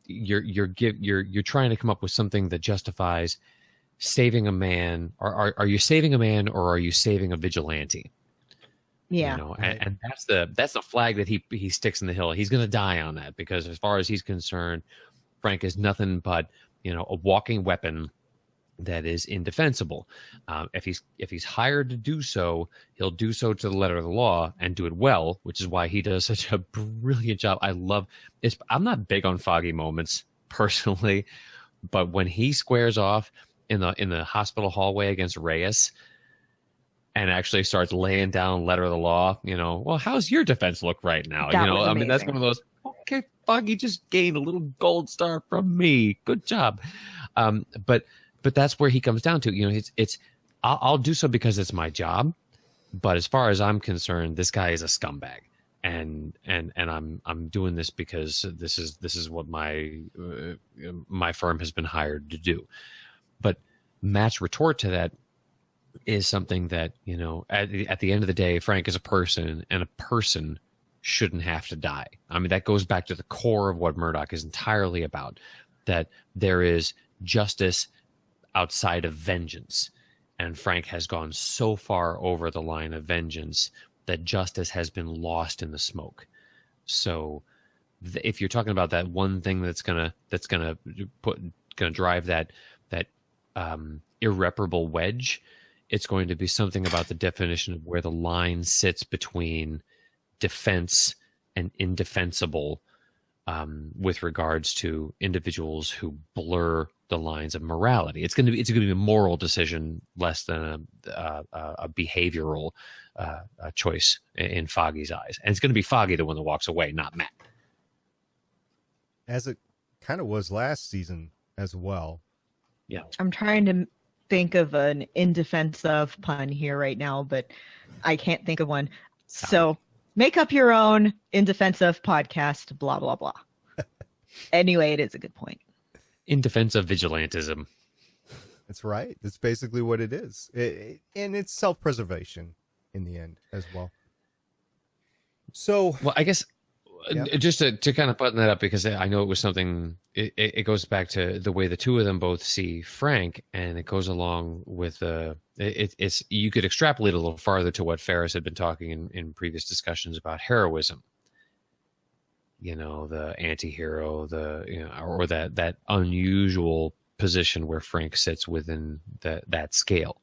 you're trying to come up with something that justifies saving a man. Are you saving a man, or are you saving a vigilante? Yeah, and that's the flag that he sticks in the hill. He's going to die on that, because as far as he's concerned, Frank is nothing but a walking weapon that is indefensible. If he's hired to do so, he'll do so to the letter of the law and do it well, which is why he does such a brilliant job. I'm not big on Foggy moments personally, but when he squares off in the hospital hallway against Reyes and actually starts laying down letter of the law, well, how's your defense look right now? I mean, that's one of those, okay, Foggy just gained a little gold star from me. Good job. But that's where he comes down to, I'll do so because it's my job. But as far as I'm concerned, this guy is a scumbag, and I'm doing this because this is what my firm has been hired to do. But Matt's retort to that is something that, at the end of the day, Frank is a person, and a person shouldn't have to die. I mean, that goes back to the core of what Murdoch is entirely about, that there is justice outside of vengeance. And Frank has gone so far over the line of vengeance that justice has been lost in the smoke. So if you're talking about that one thing that's gonna drive that irreparable wedge, it's going to be something about the definition of where the line sits between defense and indefensible, with regards to individuals who blur the lines of morality. It's going to be a moral decision less than a behavioral choice in Foggy's eyes, and it's going to be Foggy the one that walks away, not Matt. As it kind of was last season as well. Yeah, I'm trying to think of an in defense of pun here right now, but I can't think of one. So make up your own in defense of podcast, blah, blah, blah. Anyway, it is a good point. In defense of vigilantism. That's right. That's basically what it is. And it's self-preservation in the end as well. So, well, I guess just to kind of button that up, because I know it was something, it goes back to the way the two of them both see Frank, and it goes along with it's you could extrapolate a little farther to what Ferris had been talking in previous discussions about heroism. You know, the anti-hero, or that unusual position where Frank sits within that scale.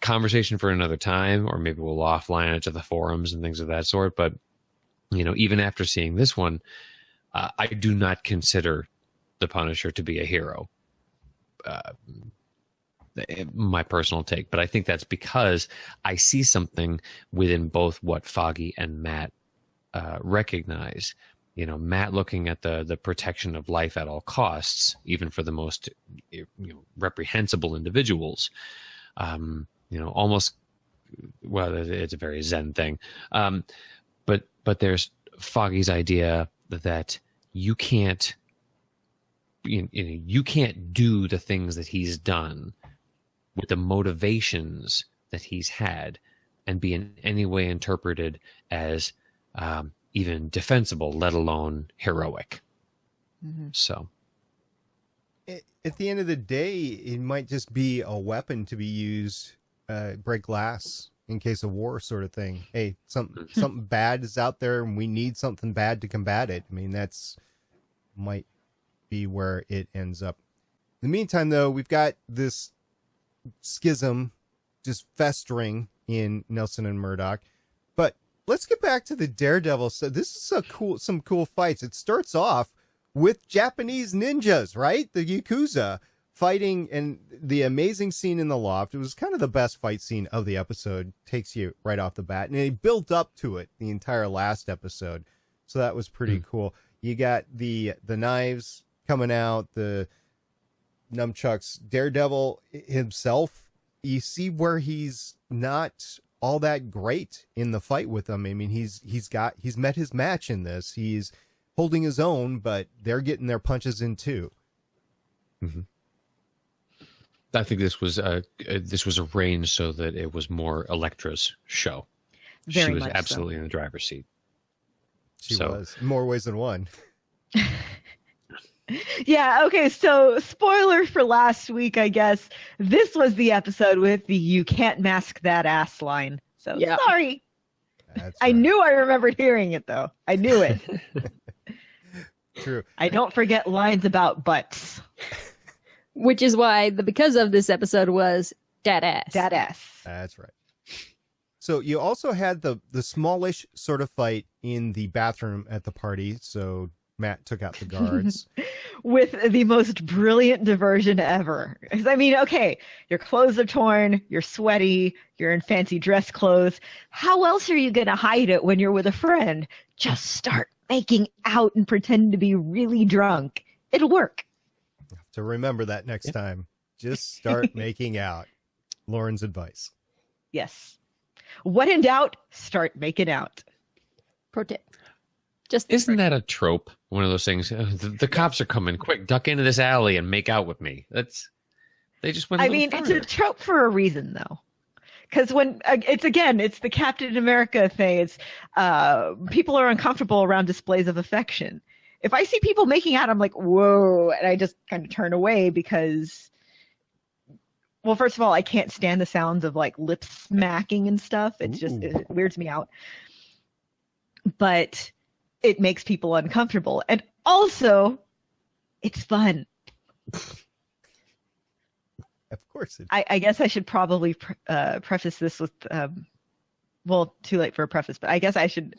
Conversation for another time, or maybe we'll offline it to the forums and things of that sort. But, you know, even after seeing this one, I do not consider the Punisher to be a hero. My personal take, but I think that's because I see something within both what Foggy and Matt recognize. You know, Matt looking at the protection of life at all costs, even for the most reprehensible individuals. Almost, well, it's a very Zen thing. But there's Foggy's idea that you can't do the things that he's done with the motivations that he's had and be in any way interpreted as even defensible, let alone heroic. Mm-hmm. So at the end of the day, it might just be a weapon to be used, break glass in case of war, sort of thing. Hey, something bad is out there, and we need something bad to combat it. I mean, that's might be where it ends up. In the meantime, though, we've got this schism just festering in Nelson and Murdoch. But let's get back to the Daredevil. So this is some cool fights. It starts off with Japanese ninjas, right? The Yakuza fighting, and the amazing scene in the loft. It was kind of the best fight scene of the episode. Takes you right off the bat, and they built up to it the entire last episode. So that was pretty cool. You got the knives coming out, the nunchucks. Daredevil himself, you see where he's not all that great in the fight with them. I mean, he's met his match in this. He's holding his own, but they're getting their punches in too. Mm-hmm. I think this was arranged so that it was more Elektra's show. She was absolutely in the driver's seat. She was, in more ways than one. Yeah, okay, so spoiler for last week, I guess. This was the episode with the "you can't mask that ass" line. So sorry. That's I knew I remembered hearing it, though. I knew it. True. I don't forget lines about butts. Which is why the because of this episode was dat ass. Dat ass. That's right. So you also had the smallish sort of fight in the bathroom at the party. So Matt took out the guards. With the most brilliant diversion ever. I mean, okay, your clothes are torn, you're sweaty, you're in fancy dress clothes. How else are you going to hide it when you're with a friend? Just start making out and pretend to be really drunk. It'll work. To remember that next time. Just start making out. Lauren's advice. Yes. When in doubt, start making out. Pro tip. Isn't that a trope? One of those things. The cops are coming. Quick, duck into this alley and make out with me. They just went. It's a trope for a reason, though. Because when it's the Captain America thing. It's people are uncomfortable around displays of affection. If I see people making out, I'm like, whoa, and I just kind of turn away because, well, first of all, I can't stand the sounds of like lip smacking and stuff. It weirds me out. But it makes people uncomfortable. And also, it's fun. Of course it. I guess I should probably preface this with, well, too late for a preface, but I guess I should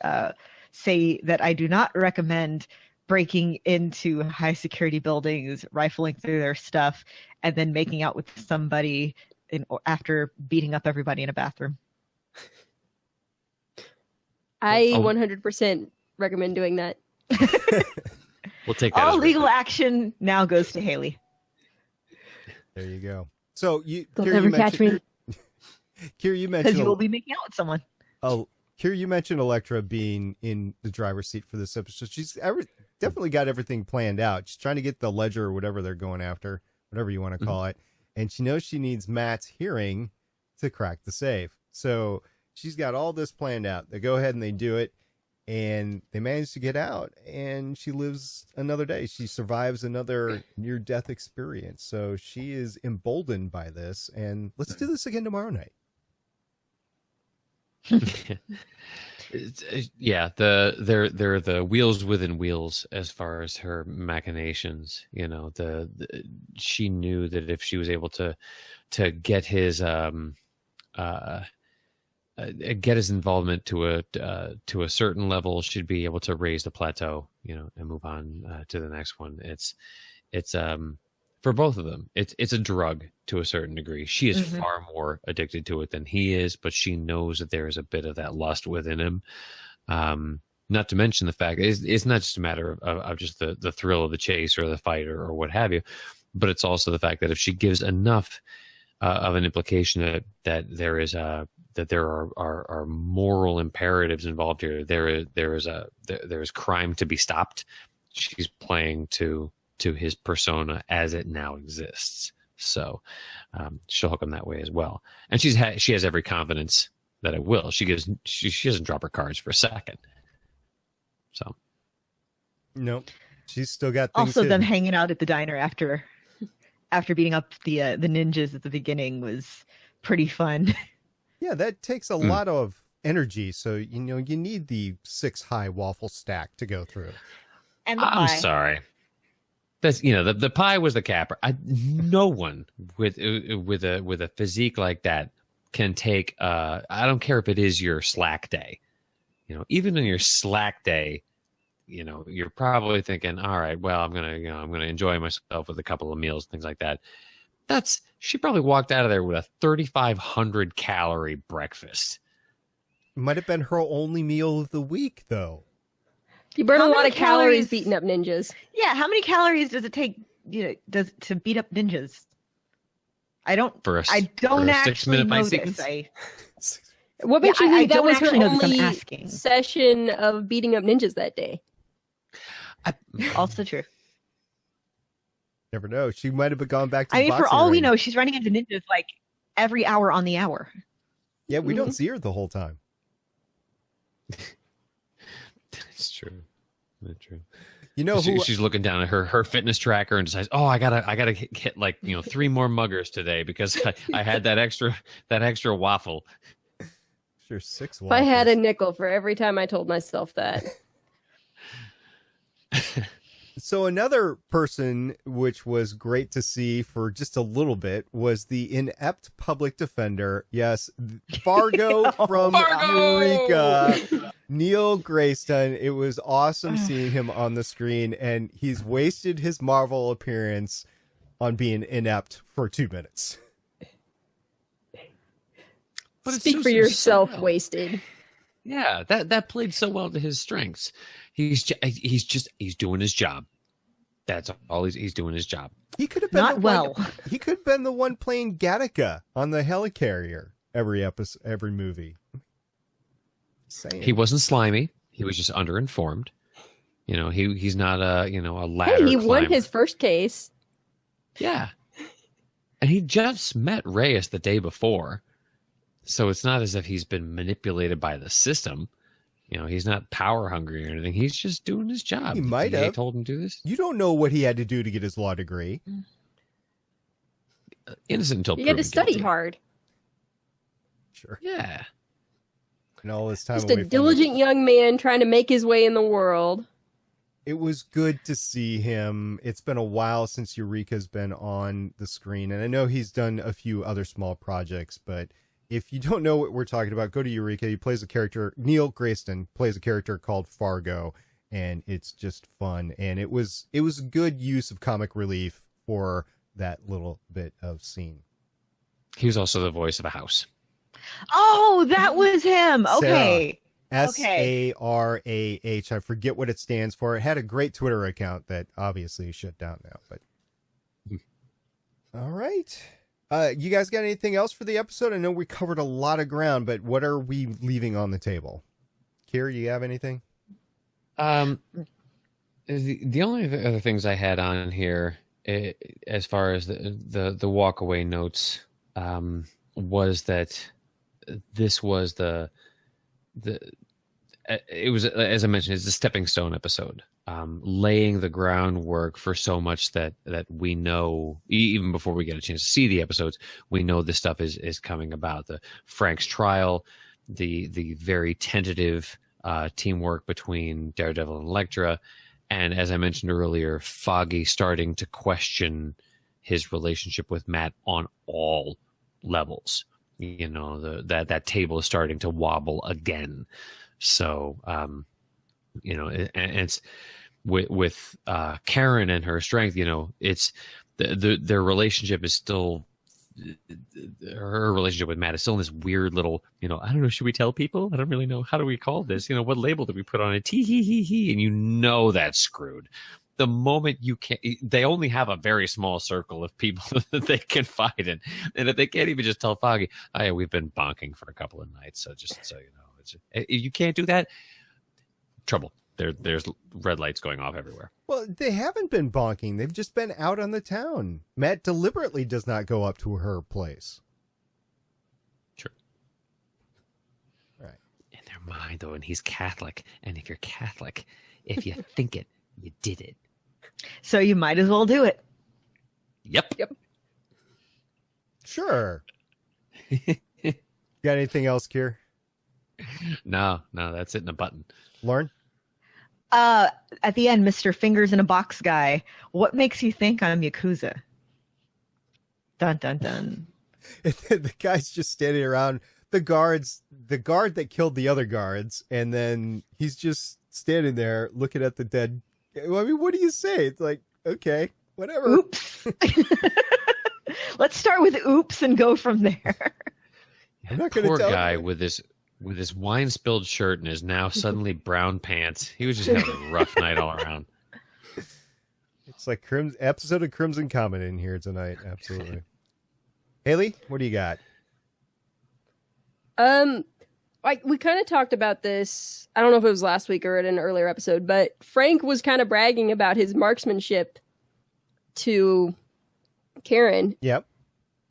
say that I do not recommend breaking into high security buildings, rifling through their stuff, and then making out with somebody after beating up everybody in a bathroom. I 100% recommend doing that. We'll take that. All as legal written. action now goes to Haley. There you go. So you, They'll Kira, never you mentioned, mentioned, Kira, you Because mentioned, you will be making out with someone. Kira, you mentioned Elektra being in the driver's seat for this episode. She's definitely got everything planned out. She's trying to get the ledger or whatever they're going after, whatever you want to call it. And she knows she needs Matt's hearing to crack the safe. So she's got all this planned out. They go ahead and they do it. And they manage to get out, and she lives another day. She survives another near-death experience. So she is emboldened by this. And let's do this again tomorrow night. Yeah, they're the wheels within wheels as far as her machinations. You know, she knew that if she was able to get his involvement to a certain level, she'd be able to raise the plateau, you know, and move on to the next one. It's for both of them. It's a drug to a certain degree. She is far more addicted to it than he is, but she knows that there is a bit of that lust within him. Not to mention the fact it's not just a matter of just the thrill of the chase or the fight or what have you, but it's also the fact that if she gives enough of an implication that there is that there are moral imperatives involved here. There is crime to be stopped. She's playing to his persona as it now exists. So she'll hook him that way as well. And she has every confidence that it will. She doesn't drop her cards for a second. So Nope. She's still got things Also, them hidden. hanging out at the diner after beating up the ninjas at the beginning was pretty fun. Yeah, that takes a lot of energy. So, you know, you need the 6-high waffle stack to go through. And the I'm pie. sorry. That's, you know, the pie was the capper. No one with a physique like that can take. I don't care if it is your slack day. You know, even on your slack day, you know, you're probably thinking, all right, well, I'm gonna enjoy myself with a couple of meals, things like that. She probably walked out of there with a 3,500 calorie breakfast. Might have been her only meal of the week, though. You burn How a lot many of calories calories- beating up ninjas. Yeah, how many calories does it take? You know, to beat up ninjas? I don't For actually 6-minute know fight this. sequence? What makes Yeah, you I think that don't was her actually know this, I'm only asking. session of beating up ninjas that day? Also true. Never know. She might have gone back to I the mean, for boxing all we ring. know, she's running into ninjas like every hour on the hour. Yeah, we don't see her the whole time. That's true. That's true. You know who? She's looking down at her fitness tracker and decides, oh, I gotta hit like 3 more muggers today because I had that extra waffle. Sure, 6 If I had a waffles. nickel for every time I told myself that. So another person, which was great to see for just a little bit, was the inept public defender. Yes, Fargo from Eureka, Neil Grayston. It was awesome seeing him on the screen, and he's wasted his Marvel appearance on being inept for 2 minutes. But it Speak suits for him yourself, so well. wasted. Yeah, that played so well to his strengths. He's doing his job. That's all he's doing his job. He could have been Not the well. One, he could have been the one playing Gattaca on the helicarrier every episode, every movie. Saying. He wasn't slimy. He was just underinformed. You know, he's not a ladder. Hey, he won climber. his first case. Yeah. And he just met Reyes the day before. So it's not as if he's been manipulated by the system. You know, he's not power hungry or anything. He's just doing his job. He might They have. told him to do this. You don't know what he had to do to get his law degree. Innocent until You had to proven study guilty. hard. Sure. Yeah. And all this time Just away a from diligent young man trying to make his way in the world. It was good to see him. It's been a while since Eureka's been on the screen, and I know he's done a few other small projects, but if you don't know what we're talking about, go to Eureka. He plays a character, Neil Grayston plays a character called Fargo, and it's just fun. And it was good use of comic relief for that little bit of scene. He was also the voice of a house. Oh, that was him. Okay. S-A-R-A-H. I forget what it stands for. It had a great Twitter account that obviously is shut down now. But all right. You guys got anything else for the episode? I know we covered a lot of ground, but what are we leaving on the table? Kira, you have anything? The only other things I had on here, as far as the walkaway notes, was that this was it was, as I mentioned, it's a stepping stone episode, laying the groundwork for so much that we know, even before we get a chance to see the episodes, we know this stuff is coming about. The Frank's trial, the very tentative teamwork between Daredevil and Elektra, and as I mentioned earlier, Foggy starting to question his relationship with Matt on all levels. You know, that table is starting to wobble again. So, you know, and it's with Karen and her strength. You know, it's their relationship is still, her relationship with Matt is still in this weird little, you know, I don't know, should we tell people? I don't really know. How do we call this? You know, what label do we put on it? He, and you know that's screwed. The moment you can't, they only have a very small circle of people that they can fight in, and if they can't even just tell Foggy, "Oh yeah, we've been bonking for a couple of nights," so just so you know, if you can't do that, trouble. There's red lights going off everywhere. Well, they haven't been bonking. They've just been out on the town. Matt deliberately does not go up to her place. Sure. Right. In their mind, though, and he's Catholic, and if you're Catholic, if you think it, you did it. So you might as well do it. Yep. Sure. Got anything else, Kier? No, that's it in a button. Lauren? At the end, Mr. Fingers in a Box guy, what makes you think I'm Yakuza? Dun, dun, dun. The guy's just standing around the guard that killed the other guards, and then he's just standing there looking at the dead. I mean, what do you say? It's like, okay, whatever. Oops. Let's start with oops and go from there. I'm not going to Poor tell guy you. with his wine spilled shirt and his now suddenly brown pants. He was just having a rough night all around. It's like episode of Crimson Comet in here tonight. Absolutely. Haley, what do you got? We kind of talked about this. I don't know if it was last week or in an earlier episode, but Frank was kind of bragging about his marksmanship to Karen. Yep.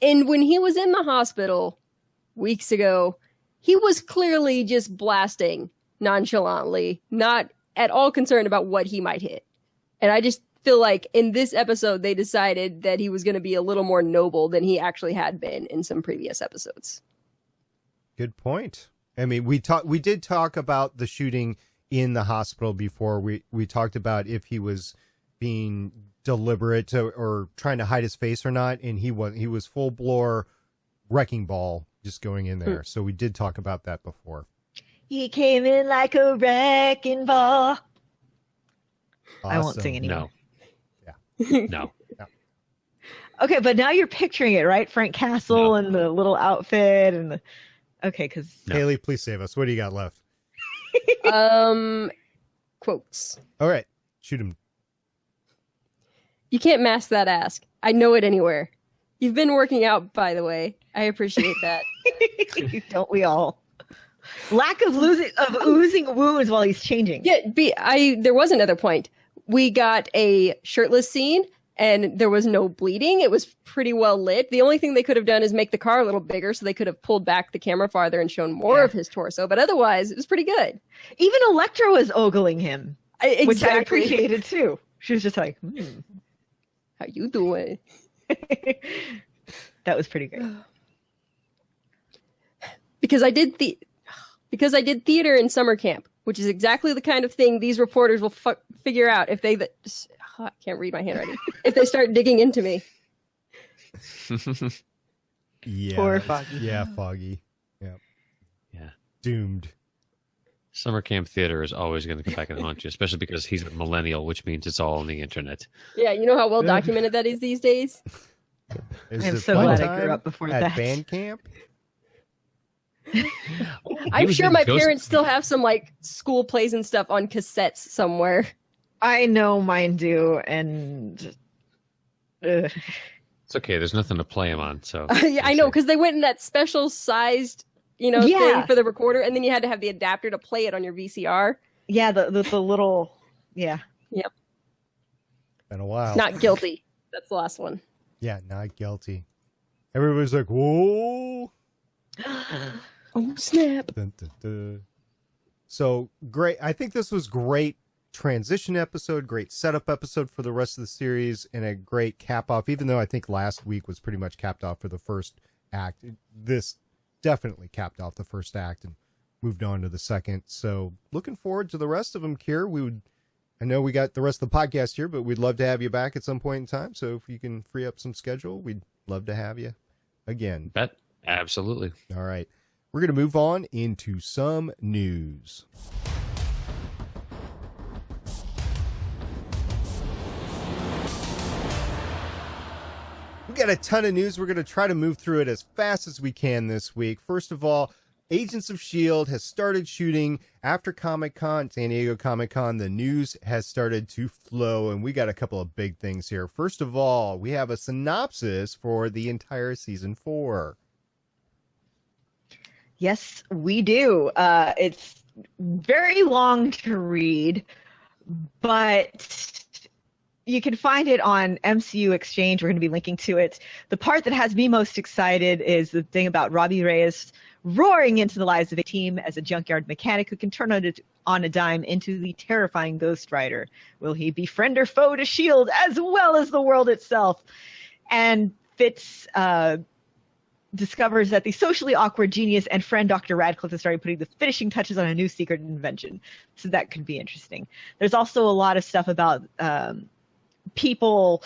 And when he was in the hospital weeks ago, he was clearly just blasting nonchalantly, not at all concerned about what he might hit. And I just feel like in this episode, they decided that he was going to be a little more noble than he actually had been in some previous episodes. Good point. I mean, we did talk about the shooting in the hospital before. We talked about if he was being deliberate or trying to hide his face or not, and he was full bore wrecking ball just going in there. So we did talk about that before. He came in like a wrecking ball. Awesome. I won't sing anymore. No. Okay, but now you're picturing it, right? Frank Castle and the little outfit and the... Okay, because... Haley, please save us. What do you got left? Quotes. All right. Shoot him. You can't mask that ask. I know it anywhere. You've been working out, by the way. I appreciate that. Don't we all? Lack of oozing wounds while he's changing. Yeah, there was another point. We got a shirtless scene, and there was no bleeding. It was pretty well lit. The only thing they could have done is make the car a little bigger so they could have pulled back the camera farther and shown more of his torso. But otherwise, it was pretty good. Even Elektra was ogling him, Exactly. which I appreciated too. She was just like, How you doing? That was pretty great. Because I did theater in summer camp. which is exactly the kind of thing these reporters will figure out if they... I can't read my handwriting. If they start digging into me. Yeah. Poor Foggy. Yeah, Foggy. Yeah. Yeah. Doomed. Summer camp theater is always going to come back and haunt you, especially because he's a millennial, which means it's all on the internet. Yeah, you know how well documented that is these days? Is I'm it so fun glad I time grew up before at that. band camp? I'm was sure in my Ghost- parents still have some like school plays and stuff on cassettes somewhere. I know mine do, and It's okay. There's nothing to play him on, so Yeah, I know, because they went in that special sized, thing Yeah. for the recorder, and then you had to have the adapter to play it on your VCR. yeah, the little, yeah. Been a while. Not guilty. That's the last one. Yeah, not guilty. Everybody's like, whoa. Oh, snap. Dun, dun, dun. So great. I think this was great transition episode, great setup episode for the rest of the series, and a great cap off, even though I think last week was pretty much capped off for the first act. This definitely capped off the first act and moved on to the second. So looking forward to the rest of them, Kier. I know we got the rest of the podcast here, but we'd love to have you back at some point in time. So if you can free up some schedule, we'd love to have you again. Bet. Absolutely. All right. We're going to move on into some news. We got a ton of news. We're going to try to move through it as fast as we can this week. First of all, Agents of S.H.I.E.L.D. has started shooting after Comic-Con, San Diego Comic-Con. The news has started to flow, and we got a couple of big things here. First of all, we have a synopsis for the entire season 4. Yes, we do. It's very long to read, but you can find it on MCU Exchange. We're going to be linking to it. The part that has me most excited is the thing about Robbie Reyes roaring into the lives of a team as a junkyard mechanic who can turn on a dime into the terrifying Ghost Rider. Will he be friend or foe to S.H.I.E.L.D. as well as the world itself? And Fitz discovers that the socially awkward genius and friend Dr. Radcliffe has started putting the finishing touches on a new secret invention. So that could be interesting. There's also a lot of stuff about people,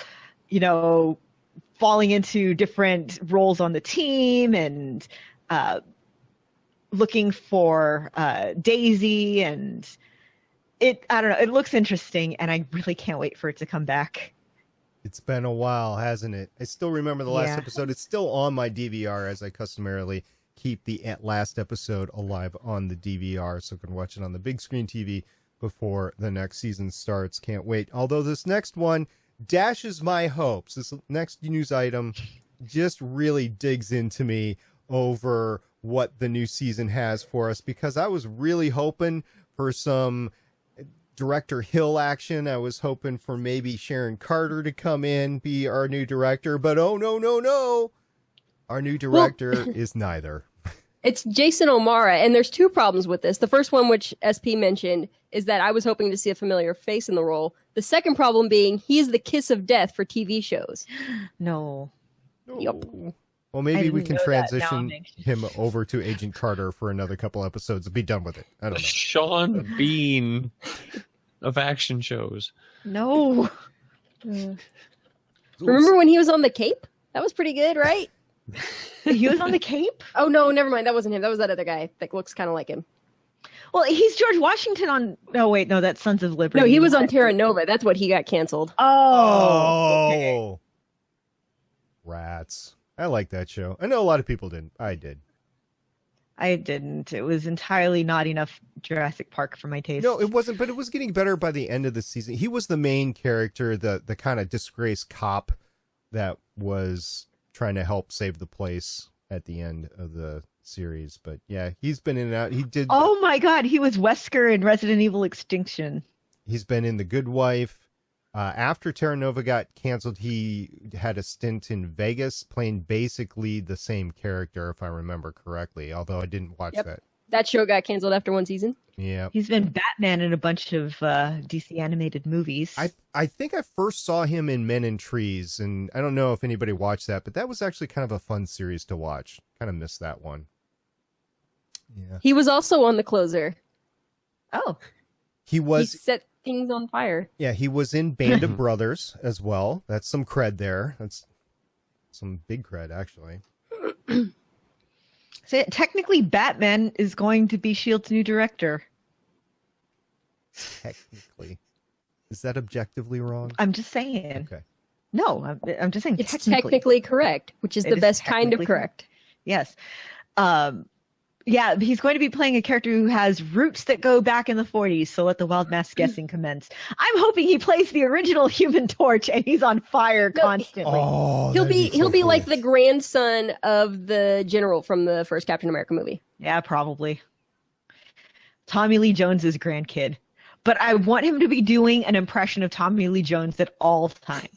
falling into different roles on the team and looking for Daisy, and I don't know, it looks interesting, and I really can't wait for it to come back. It's been a while, hasn't it? I still remember the last Yeah. episode. It's still on my DVR, as I customarily keep the last episode alive on the DVR, so I can watch it on the big screen TV before the next season starts. Can't wait. Although this next one dashes my hopes. This next news item just really digs into me over what the new season has for us, because I was really hoping for some Director Hill action. I was hoping for maybe Sharon Carter to come in, be our new director, but oh no. Our new director is neither. It's Jason O'Mara, and there's two problems with this. The first one, which SP mentioned, is that I was hoping to see a familiar face in the role. The second problem being he is the kiss of death for TV shows. No. Yup. Well, maybe we didn't can know that. Now transition I'm anxious. him over to Agent Carter for another couple episodes and be done with it. I don't know. Sean Bean of action shows. No. Remember when he was on the Cape? That was pretty good, right? He was on the Cape? Oh, no, never mind. That wasn't him. That was that other guy that looks kind of like him. Well, he's George Washington on... Oh, wait, no, that's Sons of Liberty. No, he was on Terra Nova. That's what he got canceled. Oh. Okay. Rats. I like that show. I know a lot of people didn't. I did. I didn't. It was entirely not enough Jurassic Park for my taste. No, it wasn't, but it was getting better by the end of the season. He was the main character, the kind of disgraced cop that was trying to help save the place at the end of the series. But yeah, he's been in and out. He did. Oh my God, he was Wesker in Resident Evil Extinction. He's been in The Good Wife. After Terra Nova got canceled, he had a stint in Vegas playing basically the same character, if I remember correctly, although I didn't watch Yep. that. That show got canceled after one season. Yeah. He's been Batman in a bunch of DC animated movies. I think I first saw him in Men in Trees, and I don't know if anybody watched that, but that was actually kind of a fun series to watch. Kind of missed that one. Yeah. He was also on The Closer. Oh, He He was set things on fire. he was in Band of Brothers as well. That's some cred there. That's some big cred actually. so technically, Batman is going to be S.H.I.E.L.D's new director. Technically. Is that objectively wrong? I'm just saying. Okay. No, I'm just saying. It's technically correct, which is It the is best kind of technically correct. Yes. Yeah, he's going to be playing a character who has roots that go back in the 40s, so let the wild mass guessing commence. I'm hoping he plays the original Human Torch and he's on fire No, constantly. Oh, He'll that'd be so cool. like the grandson of the general from the first Captain America movie. Yeah, probably. Tommy Lee Jones's grandkid. But I want him to be doing an impression of Tommy Lee Jones at all times.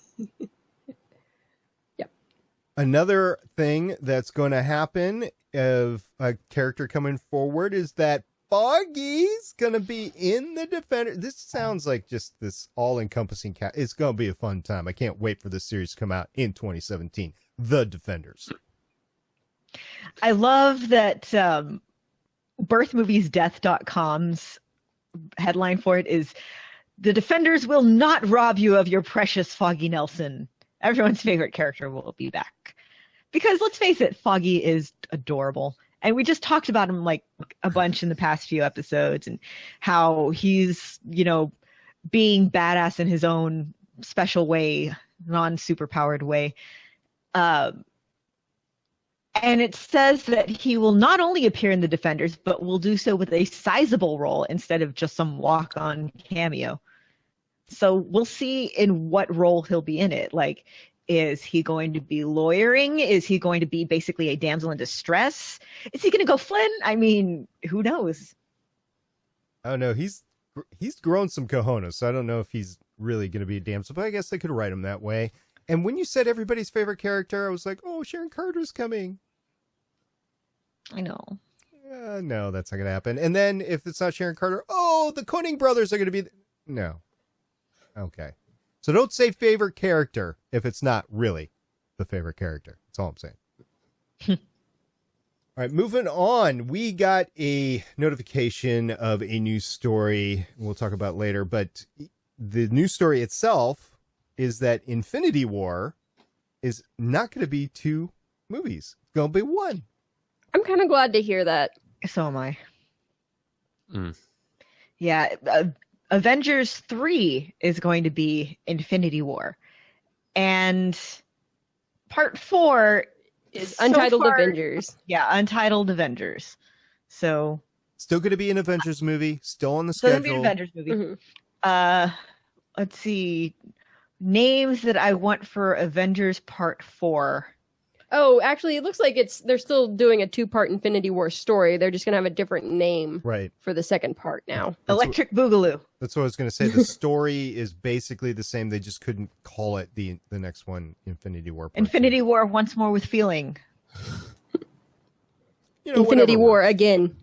Another thing that's going to happen of a character coming forward is that Foggy's going to be in the Defender. This sounds like just this all-encompassing cat. It's going to be a fun time. I can't wait for this series to come out in 2017. The Defenders. I love that birthmoviesdeath.com's headline for it is "The Defenders will not rob you of your precious Foggy Nelson. Everyone's favorite character will be back." Because let's face it, Foggy is adorable. And we just talked about him like a bunch in the past few episodes and how he's, being badass in his own special way, non-superpowered way. And it says that he will not only appear in The Defenders, but will do so with a sizable role instead of just some walk-on cameo. So we'll see in what role he'll be in it. Like, is he going to be lawyering? Is he going to be basically a damsel in distress? Is he going to go Flynn? I mean, who knows? I don't know. He's grown some cojones, so I don't know if he's really going to be a damsel, but I guess they could write him that way. And when you said everybody's favorite character, I was like, oh, Sharon Carter's coming. I know. No, that's not going to happen. And then if it's not Sharon Carter, oh, the Koenig brothers are going to be... No. Okay. So don't say favorite character if it's not really the favorite character. That's all I'm saying. All right, moving on. We got a notification of a news story we'll talk about later, but the news story itself is that Infinity War is not going to be 2 movies. It's going to be 1. I'm kind of glad to hear that. So am I. Mm. Yeah, Avengers 3 is going to be Infinity War. And part 4 Is so Untitled far- Avengers. Yeah, Untitled Avengers. So, Still going to be an Avengers movie. Still on the so it'll be schedule. an Avengers movie. Mhm. Let's see. Names that I want for Avengers Part 4. Oh, actually, it looks like they're still doing a 2-part Infinity War story. They're just going to have a different name Right. for the second part now. Electric Boogaloo. That's what I was going to say. The story is basically the same. They just couldn't call it the next one Infinity War. Part Infinity 2. War once more with feeling. Infinity Infinity War again.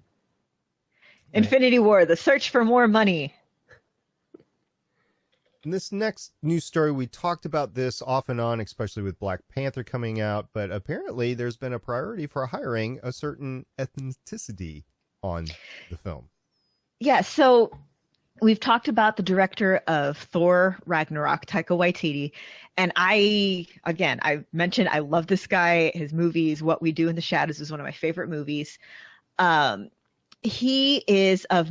Infinity War, the search for more money. In this next news story, we talked about this off and on, especially with Black Panther coming out, but apparently there's been a priority for hiring a certain ethnicity on the film. Yeah, so we've talked about the director of Thor Ragnarok, Taika Waititi, and I mentioned I love this guy, his movies. What We Do in the Shadows is one of my favorite movies. He is of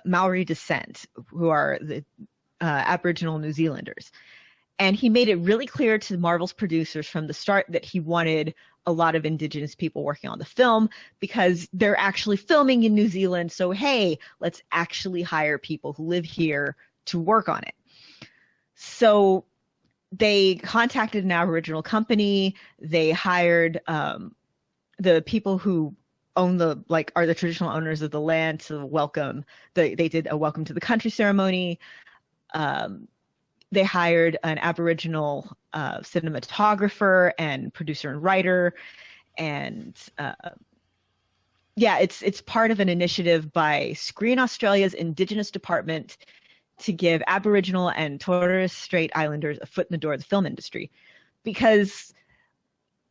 Maori descent, who are the Aboriginal New Zealanders. And he made it really clear to Marvel's producers from the start that he wanted a lot of Indigenous people working on the film because they're actually filming in New Zealand. So, hey, let's actually hire people who live here to work on it. So they contacted an Aboriginal company. They hired the people who are the traditional owners of the land to welcome. They did a welcome to the country ceremony. They hired an Aboriginal cinematographer and producer and writer, and it's part of an initiative by Screen Australia's Indigenous Department to give Aboriginal and Torres Strait Islanders a foot in the door of the film industry. Because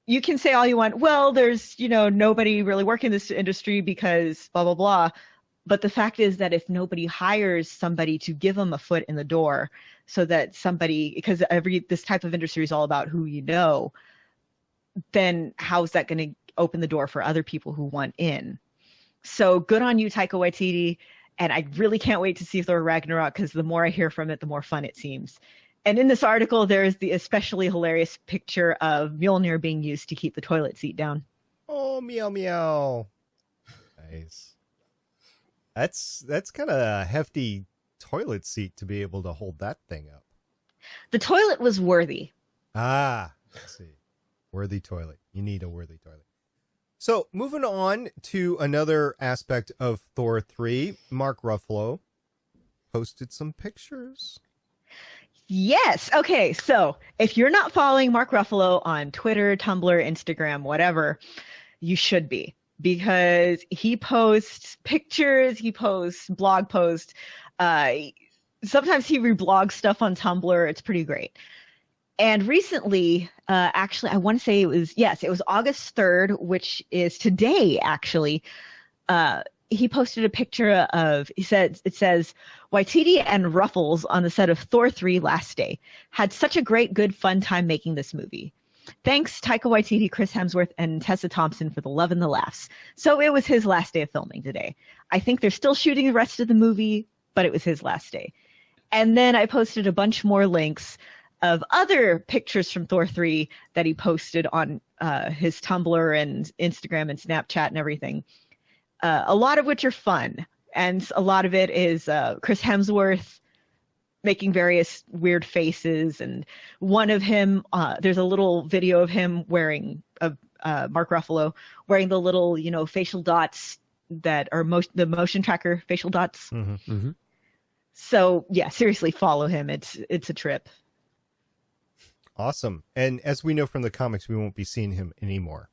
you can say all you want, well, there's nobody really working in this industry because blah blah blah. But the fact is that if nobody hires somebody to give them a foot in the door, so that somebody, because this type of industry is all about who you know, then how's that going to open the door for other people who want in? So good on you, Taika Waititi. And I really can't wait to see Thor Ragnarok, because the more I hear from it, the more fun it seems. And in this article, there is the especially hilarious picture of Mjolnir being used to keep the toilet seat down. Oh, meow meow. Nice. That's kind of a hefty toilet seat to be able to hold that thing up. The toilet was worthy. Ah, let's see. Worthy toilet. You need a worthy toilet. So moving on to another aspect of Thor 3, Mark Ruffalo posted some pictures. Yes. Okay. So if you're not following Mark Ruffalo on Twitter, Tumblr, Instagram, whatever, you should be, because he posts pictures, he posts blog posts. Sometimes he reblogs stuff on Tumblr. It's pretty great. And recently, actually, I want to say it was August 3rd, which is today, actually. He posted a picture of, it says, Waititi and Ruffles on the set of Thor 3 last day. Had such a great, good, fun time making this movie. Thanks, Taika Waititi, Chris Hemsworth, and Tessa Thompson for the love and the laughs. So it was his last day of filming today. I think they're still shooting the rest of the movie, but it was his last day. And then I posted a bunch more links of other pictures from Thor 3 that he posted on his Tumblr and Instagram and Snapchat and everything. A lot of which are fun. And a lot of it is Chris Hemsworth making various weird faces. And one of him, there's a little video of him wearing, Mark Ruffalo, wearing the little, facial dots that are the motion tracker facial dots. Mm-hmm. Mm-hmm. So, yeah, seriously, follow him. It's a trip. Awesome. And as we know from the comics, we won't be seeing him anymore.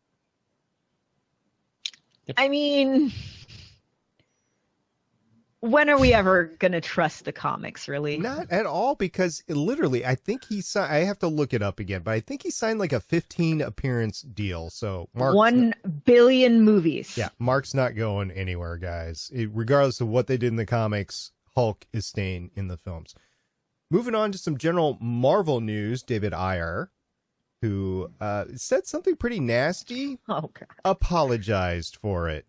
I mean, when are we ever going to trust the comics, really? Not at all, because literally, I think he signed, I have to look it up again, but I think he signed like a 15 appearance deal. So Mark's 1 billion movies. Yeah, Mark's not going anywhere, guys. Regardless of what they did in the comics, Hulk is staying in the films. Moving on to some general Marvel news, David Ayer, who said something pretty nasty, Oh, God. apologized for it.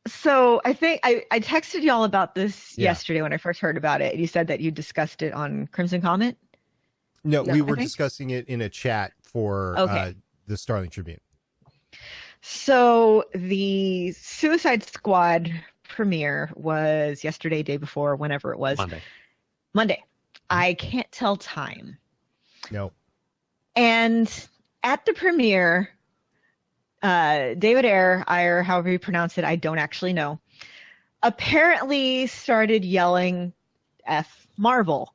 So I think I texted y'all about this yesterday when I first heard about it. You said that you discussed it on Crimson Comet? No, No, we I were think- discussing it in a chat for Okay. the Starling Tribune. So the Suicide Squad premiere was yesterday, day before, whenever it was. Monday. I can't tell time. No. And at the premiere, David Ayer, however you pronounce it, I don't actually know, apparently started yelling F Marvel.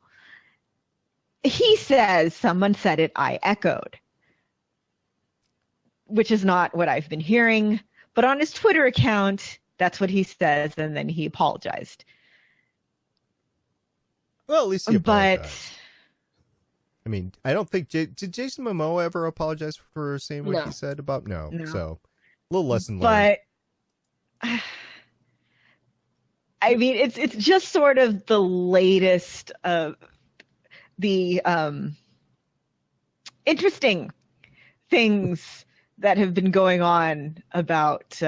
He says, someone said it, I echoed. Which is not what I've been hearing. But on his Twitter account, that's what he says, and then he apologized. Well, at least he apologized. But I mean, I don't think did Jason Momoa ever apologize for saying what No. he said about no. No. So a little lesson learned. But I mean, it's just sort of the latest of the interesting things that have been going on about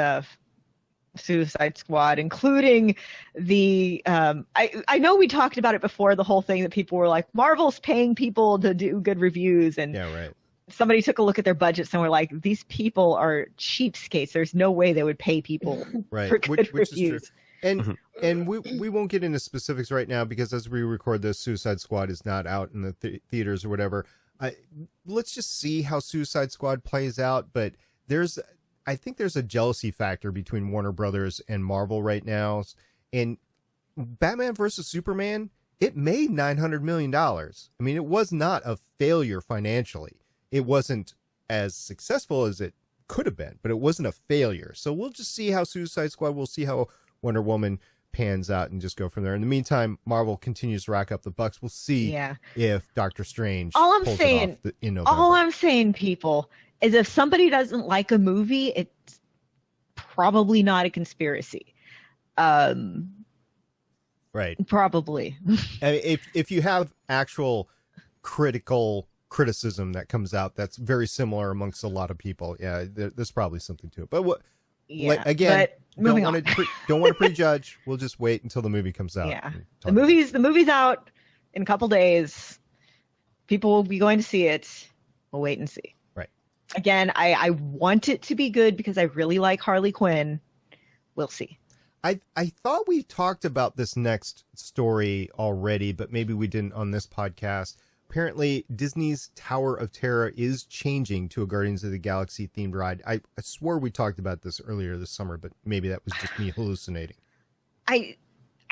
Suicide Squad, including the I know we talked about it before, the whole thing that people were like, Marvel's paying people to do good reviews, and Yeah, right. somebody took a look at their budgets and were like, these people are cheapskates. There's no way they would pay people Right. for good Which is true. reviews. And we won't get into specifics right now, because as we record this, Suicide Squad is not out in the theaters or whatever. Let's just see how Suicide Squad plays out. But I think there's a jealousy factor between Warner Brothers and Marvel right now. And Batman versus Superman, it made $900 million. I mean, it was not a failure financially. It wasn't as successful as it could have been, but it wasn't a failure. So we'll just see how Suicide Squad, we'll see how Wonder Woman pans out and just go from there. In the meantime, Marvel continues to rack up the bucks. We'll see if Doctor Strange All I'm pulls saying, it off in November. all I'm saying, people, is if somebody doesn't like a movie, it's probably not a conspiracy. Right. Probably. I mean, if you have actual criticism that comes out that's very similar amongst a lot of people, yeah, there's probably something to it. But what? Yeah. Again, but moving on. Don't want to prejudge. We'll just wait until the movie comes out. Yeah. The movie's out in a couple days. People will be going to see it. We'll wait and see. Right. Again, I want it to be good because I really like Harley Quinn. We'll see. I thought we talked about this next story already, but maybe we didn't on this podcast. Apparently, Disney's Tower of Terror is changing to a Guardians of the Galaxy themed ride. I swore we talked about this earlier this summer, but maybe that was just me hallucinating. I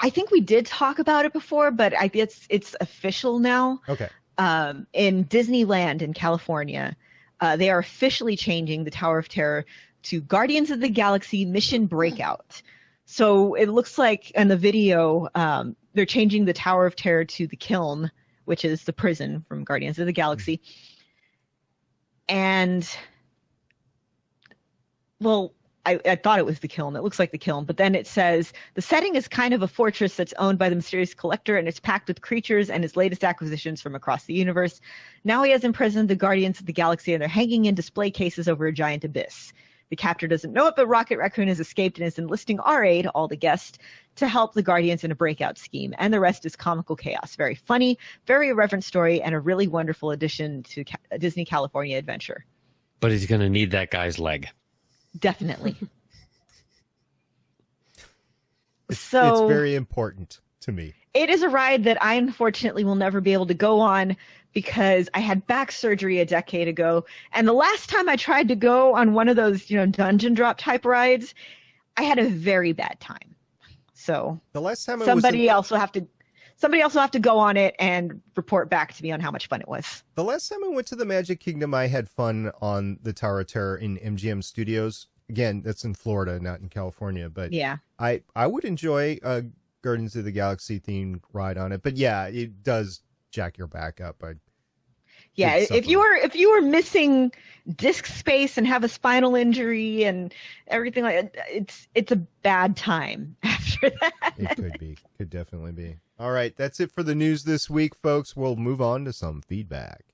think we did talk about it before, but it's official now. Okay. In Disneyland in California, they are officially changing the Tower of Terror to Guardians of the Galaxy Mission Breakout. So it looks like in the video, they're changing the Tower of Terror to the Kiln, which is the prison from Guardians of the Galaxy. And, well, I thought it was the Kiln. It looks like the Kiln. But then it says, the setting is kind of a fortress that's owned by the mysterious collector, and it's packed with creatures and his latest acquisitions from across the universe. Now he has imprisoned the Guardians of the Galaxy, and they're hanging in display cases over a giant abyss. The captor doesn't know it, but Rocket Raccoon has escaped and is enlisting our aid, all the guests, to help the Guardians in a breakout scheme. And the rest is comical chaos. Very funny, very irreverent story, and a really wonderful addition to a Disney California adventure. But he's going to need that guy's leg. Definitely. It's very important to me. It is a ride that I unfortunately will never be able to go on because I had back surgery a decade ago. And the last time I tried to go on one of those, dungeon drop type rides, I had a very bad time. So the last time somebody else will have to go on it and report back to me on how much fun it was. The last time I went to the Magic Kingdom, I had fun on the Tower of Terror in MGM Studios. Again, that's in Florida, not in California. But yeah, I would enjoy a Guardians of the Galaxy themed ride on it. But yeah, it does jack your back up. Yeah, if you were missing disc space and have a spinal injury and everything like that, it's a bad time after that. It could definitely be. All right, that's it for the news this week, folks. We'll move on to some feedback.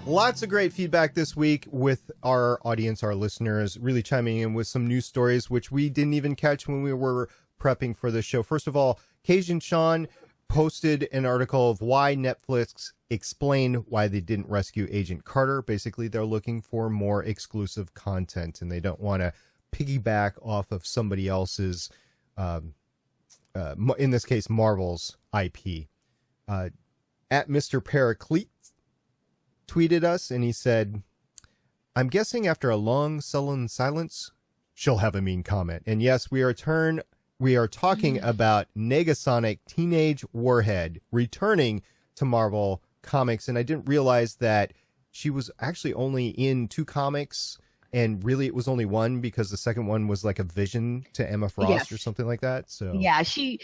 Lots of great feedback this week with our audience, our listeners, really chiming in with some news stories, which we didn't even catch when we were prepping for the show. First of all, Cajun Sean posted an article of why Netflix explained why they didn't rescue Agent Carter. Basically, they're looking for more exclusive content, and they don't want to piggyback off of somebody else's, in this case, Marvel's IP. At Mr. Paraclete tweeted us, and he said, I'm guessing after a long, sullen silence, she'll have a mean comment. And yes, we are talking about Negasonic Teenage Warhead returning to Marvel Comics. And I didn't realize that she was actually only in 2 comics, and really it was only one because the second one was like a vision to Emma Frost or something like that. So yeah, she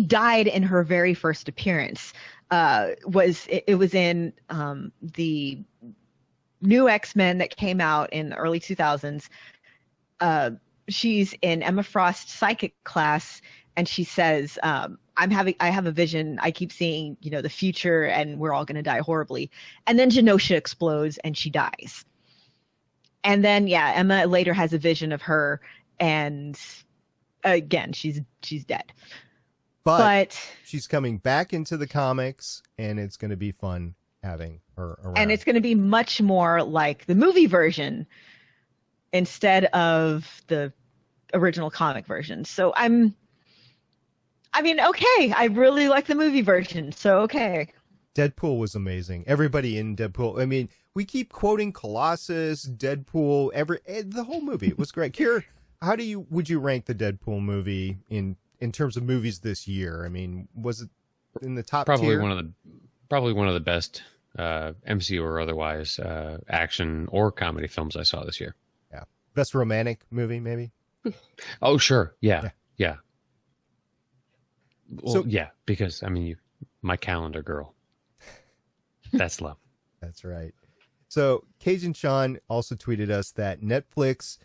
died in her very first appearance. It was in the new X-Men that came out in the early 2000s. She's in Emma Frost's psychic class, and she says, I have a vision. I keep seeing, the future, and we're all going to die horribly. And then Genosha explodes and she dies. And then, Emma later has a vision of her, and again, she's dead. But she's coming back into the comics, and it's going to be fun having her around. And it's going to be much more like the movie version instead of the original comic version. So okay, I really like the movie version, so okay. Deadpool was amazing. Everybody in Deadpool. We keep quoting Colossus, Deadpool, the whole movie. It was great. Kier, how would you rank the Deadpool movie in terms of movies this year? Was it in the top tier? Probably one of the best MCU or otherwise action or comedy films I saw this year. Yeah. Best romantic movie, maybe? Oh, sure. Yeah. Well, So, yeah, because, my calendar girl. That's love. That's right. So Cajun Sean also tweeted us that Netflix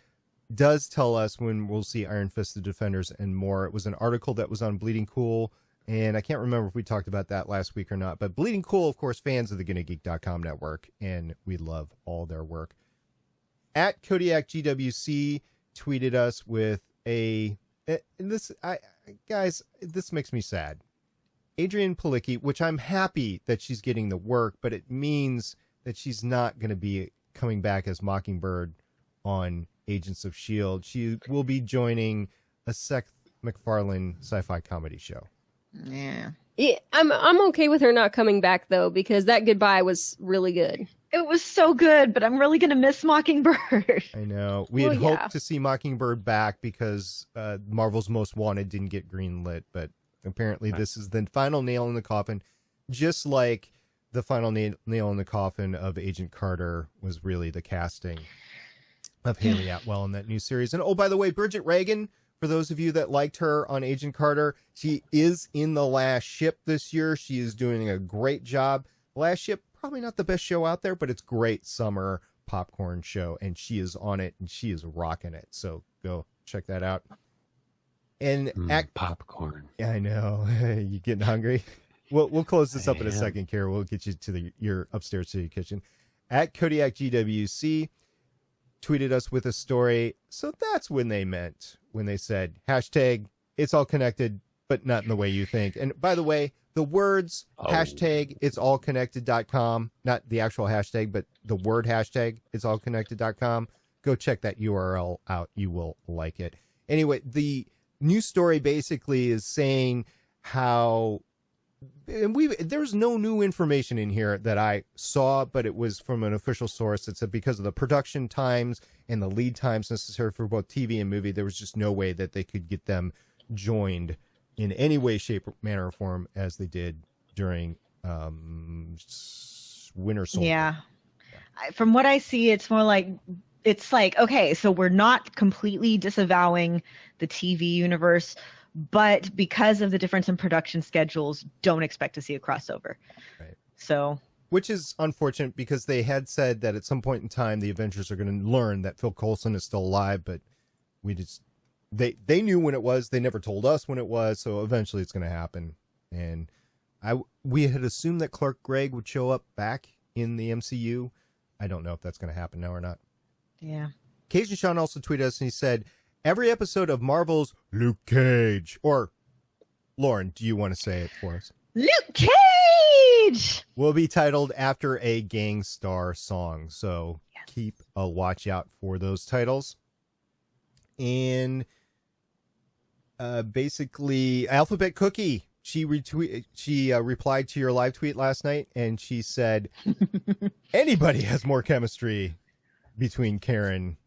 does tell us when we'll see Iron Fisted Defenders and more. It was an article that was on Bleeding Cool, and I can't remember if we talked about that last week or not. But Bleeding Cool, of course, fans of the GonnaGeek.com network, and we love all their work. At Kodiak GWC tweeted us with guys, this makes me sad. Adrian Palicki, which I'm happy that she's getting the work, but it means that she's not going to be coming back as Mockingbird on Agents of S.H.I.E.L.D. She will be joining a Seth MacFarlane sci-fi comedy show. Yeah. I'm okay with her not coming back though, because that goodbye was really good. It was so good, but I'm really going to miss Mockingbird. I know. We had hoped to see Mockingbird back because Marvel's Most Wanted didn't get greenlit, but apparently this is the final nail in the coffin, just like the final nail in the coffin of Agent Carter was really the casting of Haley Atwell in that new series. And oh, by the way, Bridget Regan, for those of you that liked her on Agent Carter, she is in The Last Ship this year. She is doing a great job. Last Ship, probably not the best show out there, but it's great summer popcorn show, and she is on it, and she is rocking it. So go check that out. And popcorn. I know. You getting hungry? We'll close this up in a second, Kara. We'll get you to your upstairs to your kitchen. At Kodiak GWC tweeted us with a story. So that's when they meant when they said hashtag it's all connected, but not in the way you think. And by the way, the words hashtag it's all connected.com, not the actual hashtag, but the word hashtag it's all connected.com. Go check that URL out. You will like it. Anyway, the news story basically is saying how, and there's no new information in here that I saw, but it was from an official source that said because of the production times and the lead times necessary for both TV and movie, there was just no way that they could get them joined in any way, shape, manner, or form as they did during Winter Soldier. Yeah. From what I see, it's more like, okay, so we're not completely disavowing the TV universe, but because of the difference in production schedules, don't expect to see a crossover. Right. So, which is unfortunate because they had said that at some point in time the Avengers are going to learn that Phil Coulson is still alive, but they knew when it was. They never told us when it was, so eventually it's going to happen. And we had assumed that Clark Gregg would show up back in the MCU. I don't know if that's going to happen now or not. yeah. Cajun Sean also tweeted us and he said, every episode of Marvel's Luke Cage, or Lauren, do you want to say it for us? Luke Cage Will be titled after a Gang Star song. So keep a watch out for those titles. And basically, Alphabet Cookie, she replied to your live tweet last night, and she said, anybody has more chemistry between Karen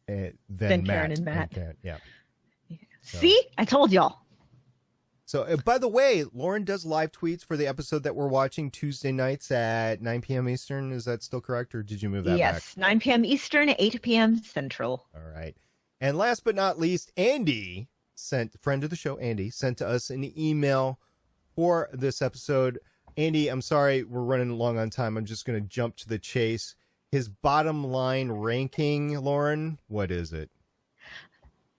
than Karen Matt. and Matt. Karen, yeah. So. See, I told y'all. So, by the way, Lauren does live tweets for the episode that we're watching Tuesday nights at 9 p.m. Eastern. Is that still correct, or did you move that back? Yes, 9 p.m. Eastern, 8 p.m. Central. All right. And last but not least, Andy friend of the show, Andy, sent to us an email for this episode. Andy, I'm sorry, we're running long on time. I'm just going to jump to the chase. His bottom line ranking, Lauren, what is it?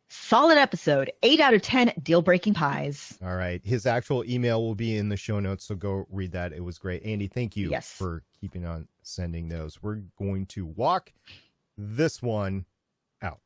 Solid episode. 8 out of 10 deal-breaking pies. All right. His actual email will be in the show notes, so go read that. It was great. Andy, thank you for keeping on sending those. We're going to walk this one out.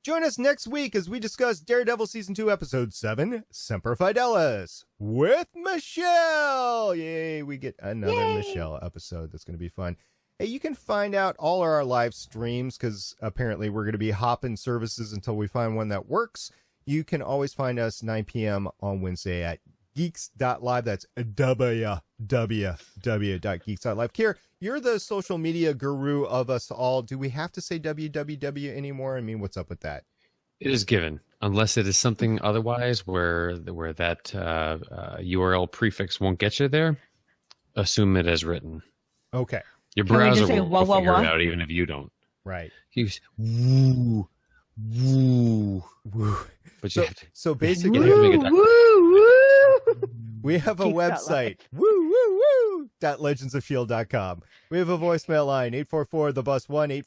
Join us next week as we discuss Daredevil Season 2, Episode 7, Semper Fidelis, with Michelle. Yay, we get another Michelle episode. That's going to be fun. Hey, you can find out all our live streams, because apparently we're going to be hopping services until we find one that works. You can always find us 9 p.m. on Wednesday at geeks.live. That's www.geeks.live. Kier, you're the social media guru of us all. Do we have to say www anymore? I mean, what's up with that? It is given, unless it is something otherwise where that URL prefix won't get you there. Assume it as written. Okay. Your browser will figure it out, even if you don't. Right. Woo, Woo. Woo. But you So, have to, so you basically, have to make it Woo, woo. we have a Geeks.live. website, woo.legendsofshield.com. We have a voicemail line, 844-THE-BUS-1,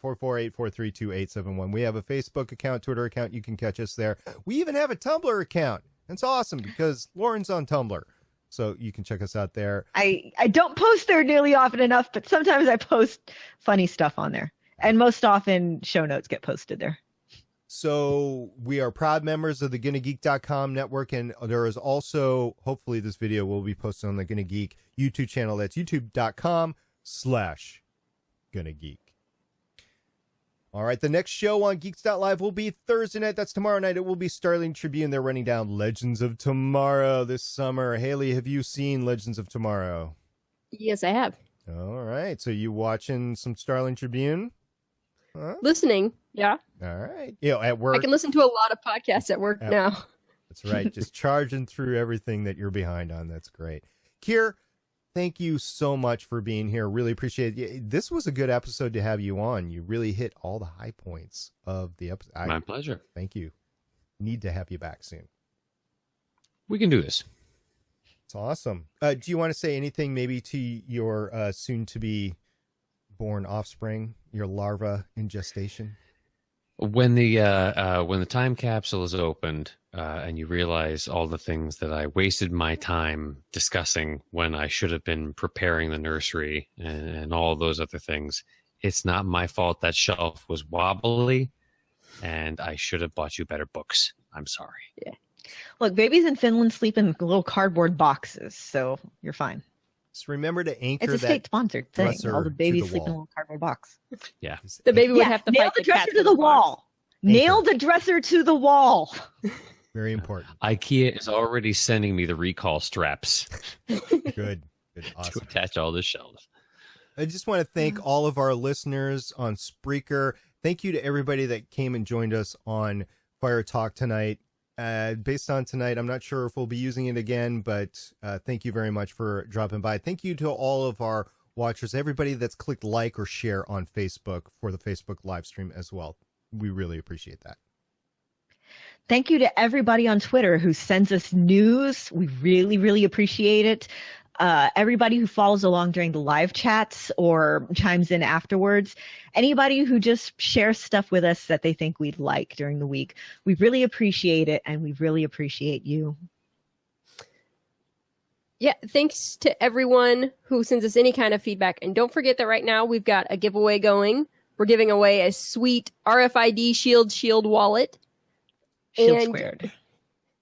844-843-2871. We have a Facebook account, Twitter account. You can catch us there. We even have a Tumblr account. It's awesome because Lauren's on Tumblr. So you can check us out there. I don't post there nearly often enough, but sometimes I post funny stuff on there. And most often, show notes get posted there. So we are proud members of the GonnaGeek.com network, and there is also, hopefully this video will be posted on the GonnaGeek YouTube channel. That's youtube.com/GonnaGeek. All right, the next show on Geeks.live will be Thursday night. That's tomorrow night. It will be Starling Tribune. They're running down Legends of Tomorrow this summer. Haley, have you seen Legends of Tomorrow? Yes, I have. All right, so you watching some Starling Tribune? Huh? Listening. Yeah. All right. At work. I can listen to a lot of podcasts at work now. That's right. Just charging through everything that you're behind on. That's great. Kier, thank you so much for being here. Really appreciate it. This was a good episode to have you on. You really hit all the high points of the episode. my pleasure. Thank you. Need to have you back soon. We can do this. It's awesome. Do you want to say anything maybe to your soon-to-be born offspring, your larva in gestation? When the time capsule is opened and you realize all the things that I wasted my time discussing when I should have been preparing the nursery and all those other things, it's not my fault that shelf was wobbly and I should have bought you better books. I'm sorry. Yeah. Look, babies in Finland sleep in little cardboard boxes, so you're fine. Just remember to anchor It's a that state-sponsored thing. dresser All the to babies the sleep in a wall. little cardboard box. Yeah. The baby would have to nail fight the the cat dresser for to the box. wall. Nail the dresser to the wall. Very important. IKEA is already sending me the recall straps Good. Good. to Awesome. attach all the shelves. I just want to thank all of our listeners on Spreaker. Thank you to everybody that came and joined us on Firetalk tonight. Based on tonight, I'm not sure if we'll be using it again, but thank you very much for dropping by. Thank you to all of our watchers, everybody that's clicked like or share on Facebook for the Facebook live stream as well. We really appreciate that. Thank you to everybody on Twitter who sends us news. We really, really appreciate it. Everybody who follows along during the live chats or chimes in afterwards. Anybody who just shares stuff with us that they think we'd like during the week. We really appreciate it, and we really appreciate you. Yeah, thanks to everyone who sends us any kind of feedback. And don't forget that right now we've got a giveaway going. We're giving away a sweet RFID Shield wallet. Shield And- squared.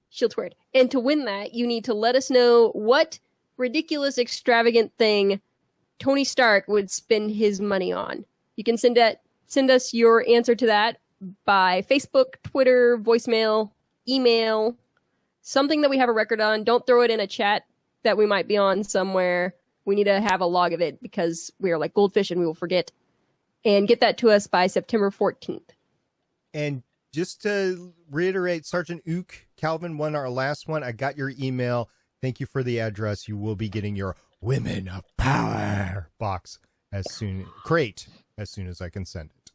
Shield squared. And to win that, you need to let us know what ridiculous, extravagant thing Tony Stark would spend his money on. You can send us your answer to that by Facebook, Twitter, voicemail, email, something that we have a record on. Don't throw it in a chat that we might be on somewhere. We need to have a log of it because we are like goldfish and we will forget. And get that to us by September 14th. And just to reiterate, Sergeant Ook, Calvin won our last one. I got your email. Thank you for the address. You will be getting your Women of Power box as soon as I can send it.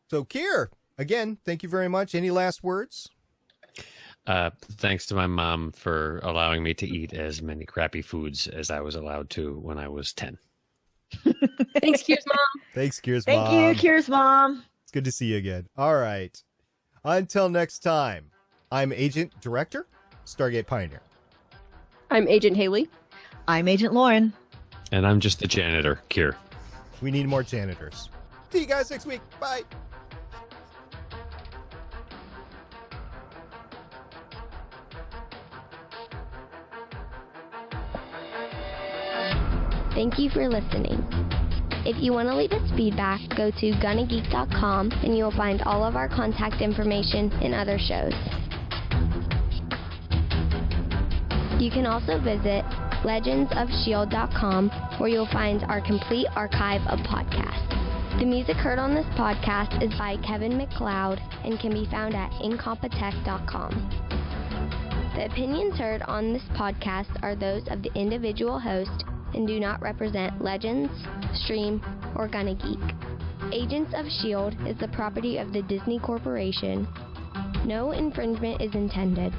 So, Kier, again, thank you very much. Any last words? Thanks to my mom for allowing me to eat as many crappy foods as I was allowed to when I was 10. Thanks, Kier's mom. Thanks, Kier's Thank mom. you, Kier's mom. It's good to see you again. All right. Until next time, I'm Agent Director, Stargate Pioneer. I'm Agent Haley. I'm Agent Lauren. And I'm just the janitor, Kier. We need more janitors. See you guys next week. Bye. Thank you for listening. If you want to leave us feedback, go to GonnaGeek.com and you'll find all of our contact information and other shows. You can also visit legendsofshield.com where you'll find our complete archive of podcasts. The music heard on this podcast is by Kevin MacLeod and can be found at incompetech.com. The opinions heard on this podcast are those of the individual host and do not represent Legends, Stream, or GonnaGeek. Agents of S.H.I.E.L.D. is the property of the Disney Corporation. No infringement is intended.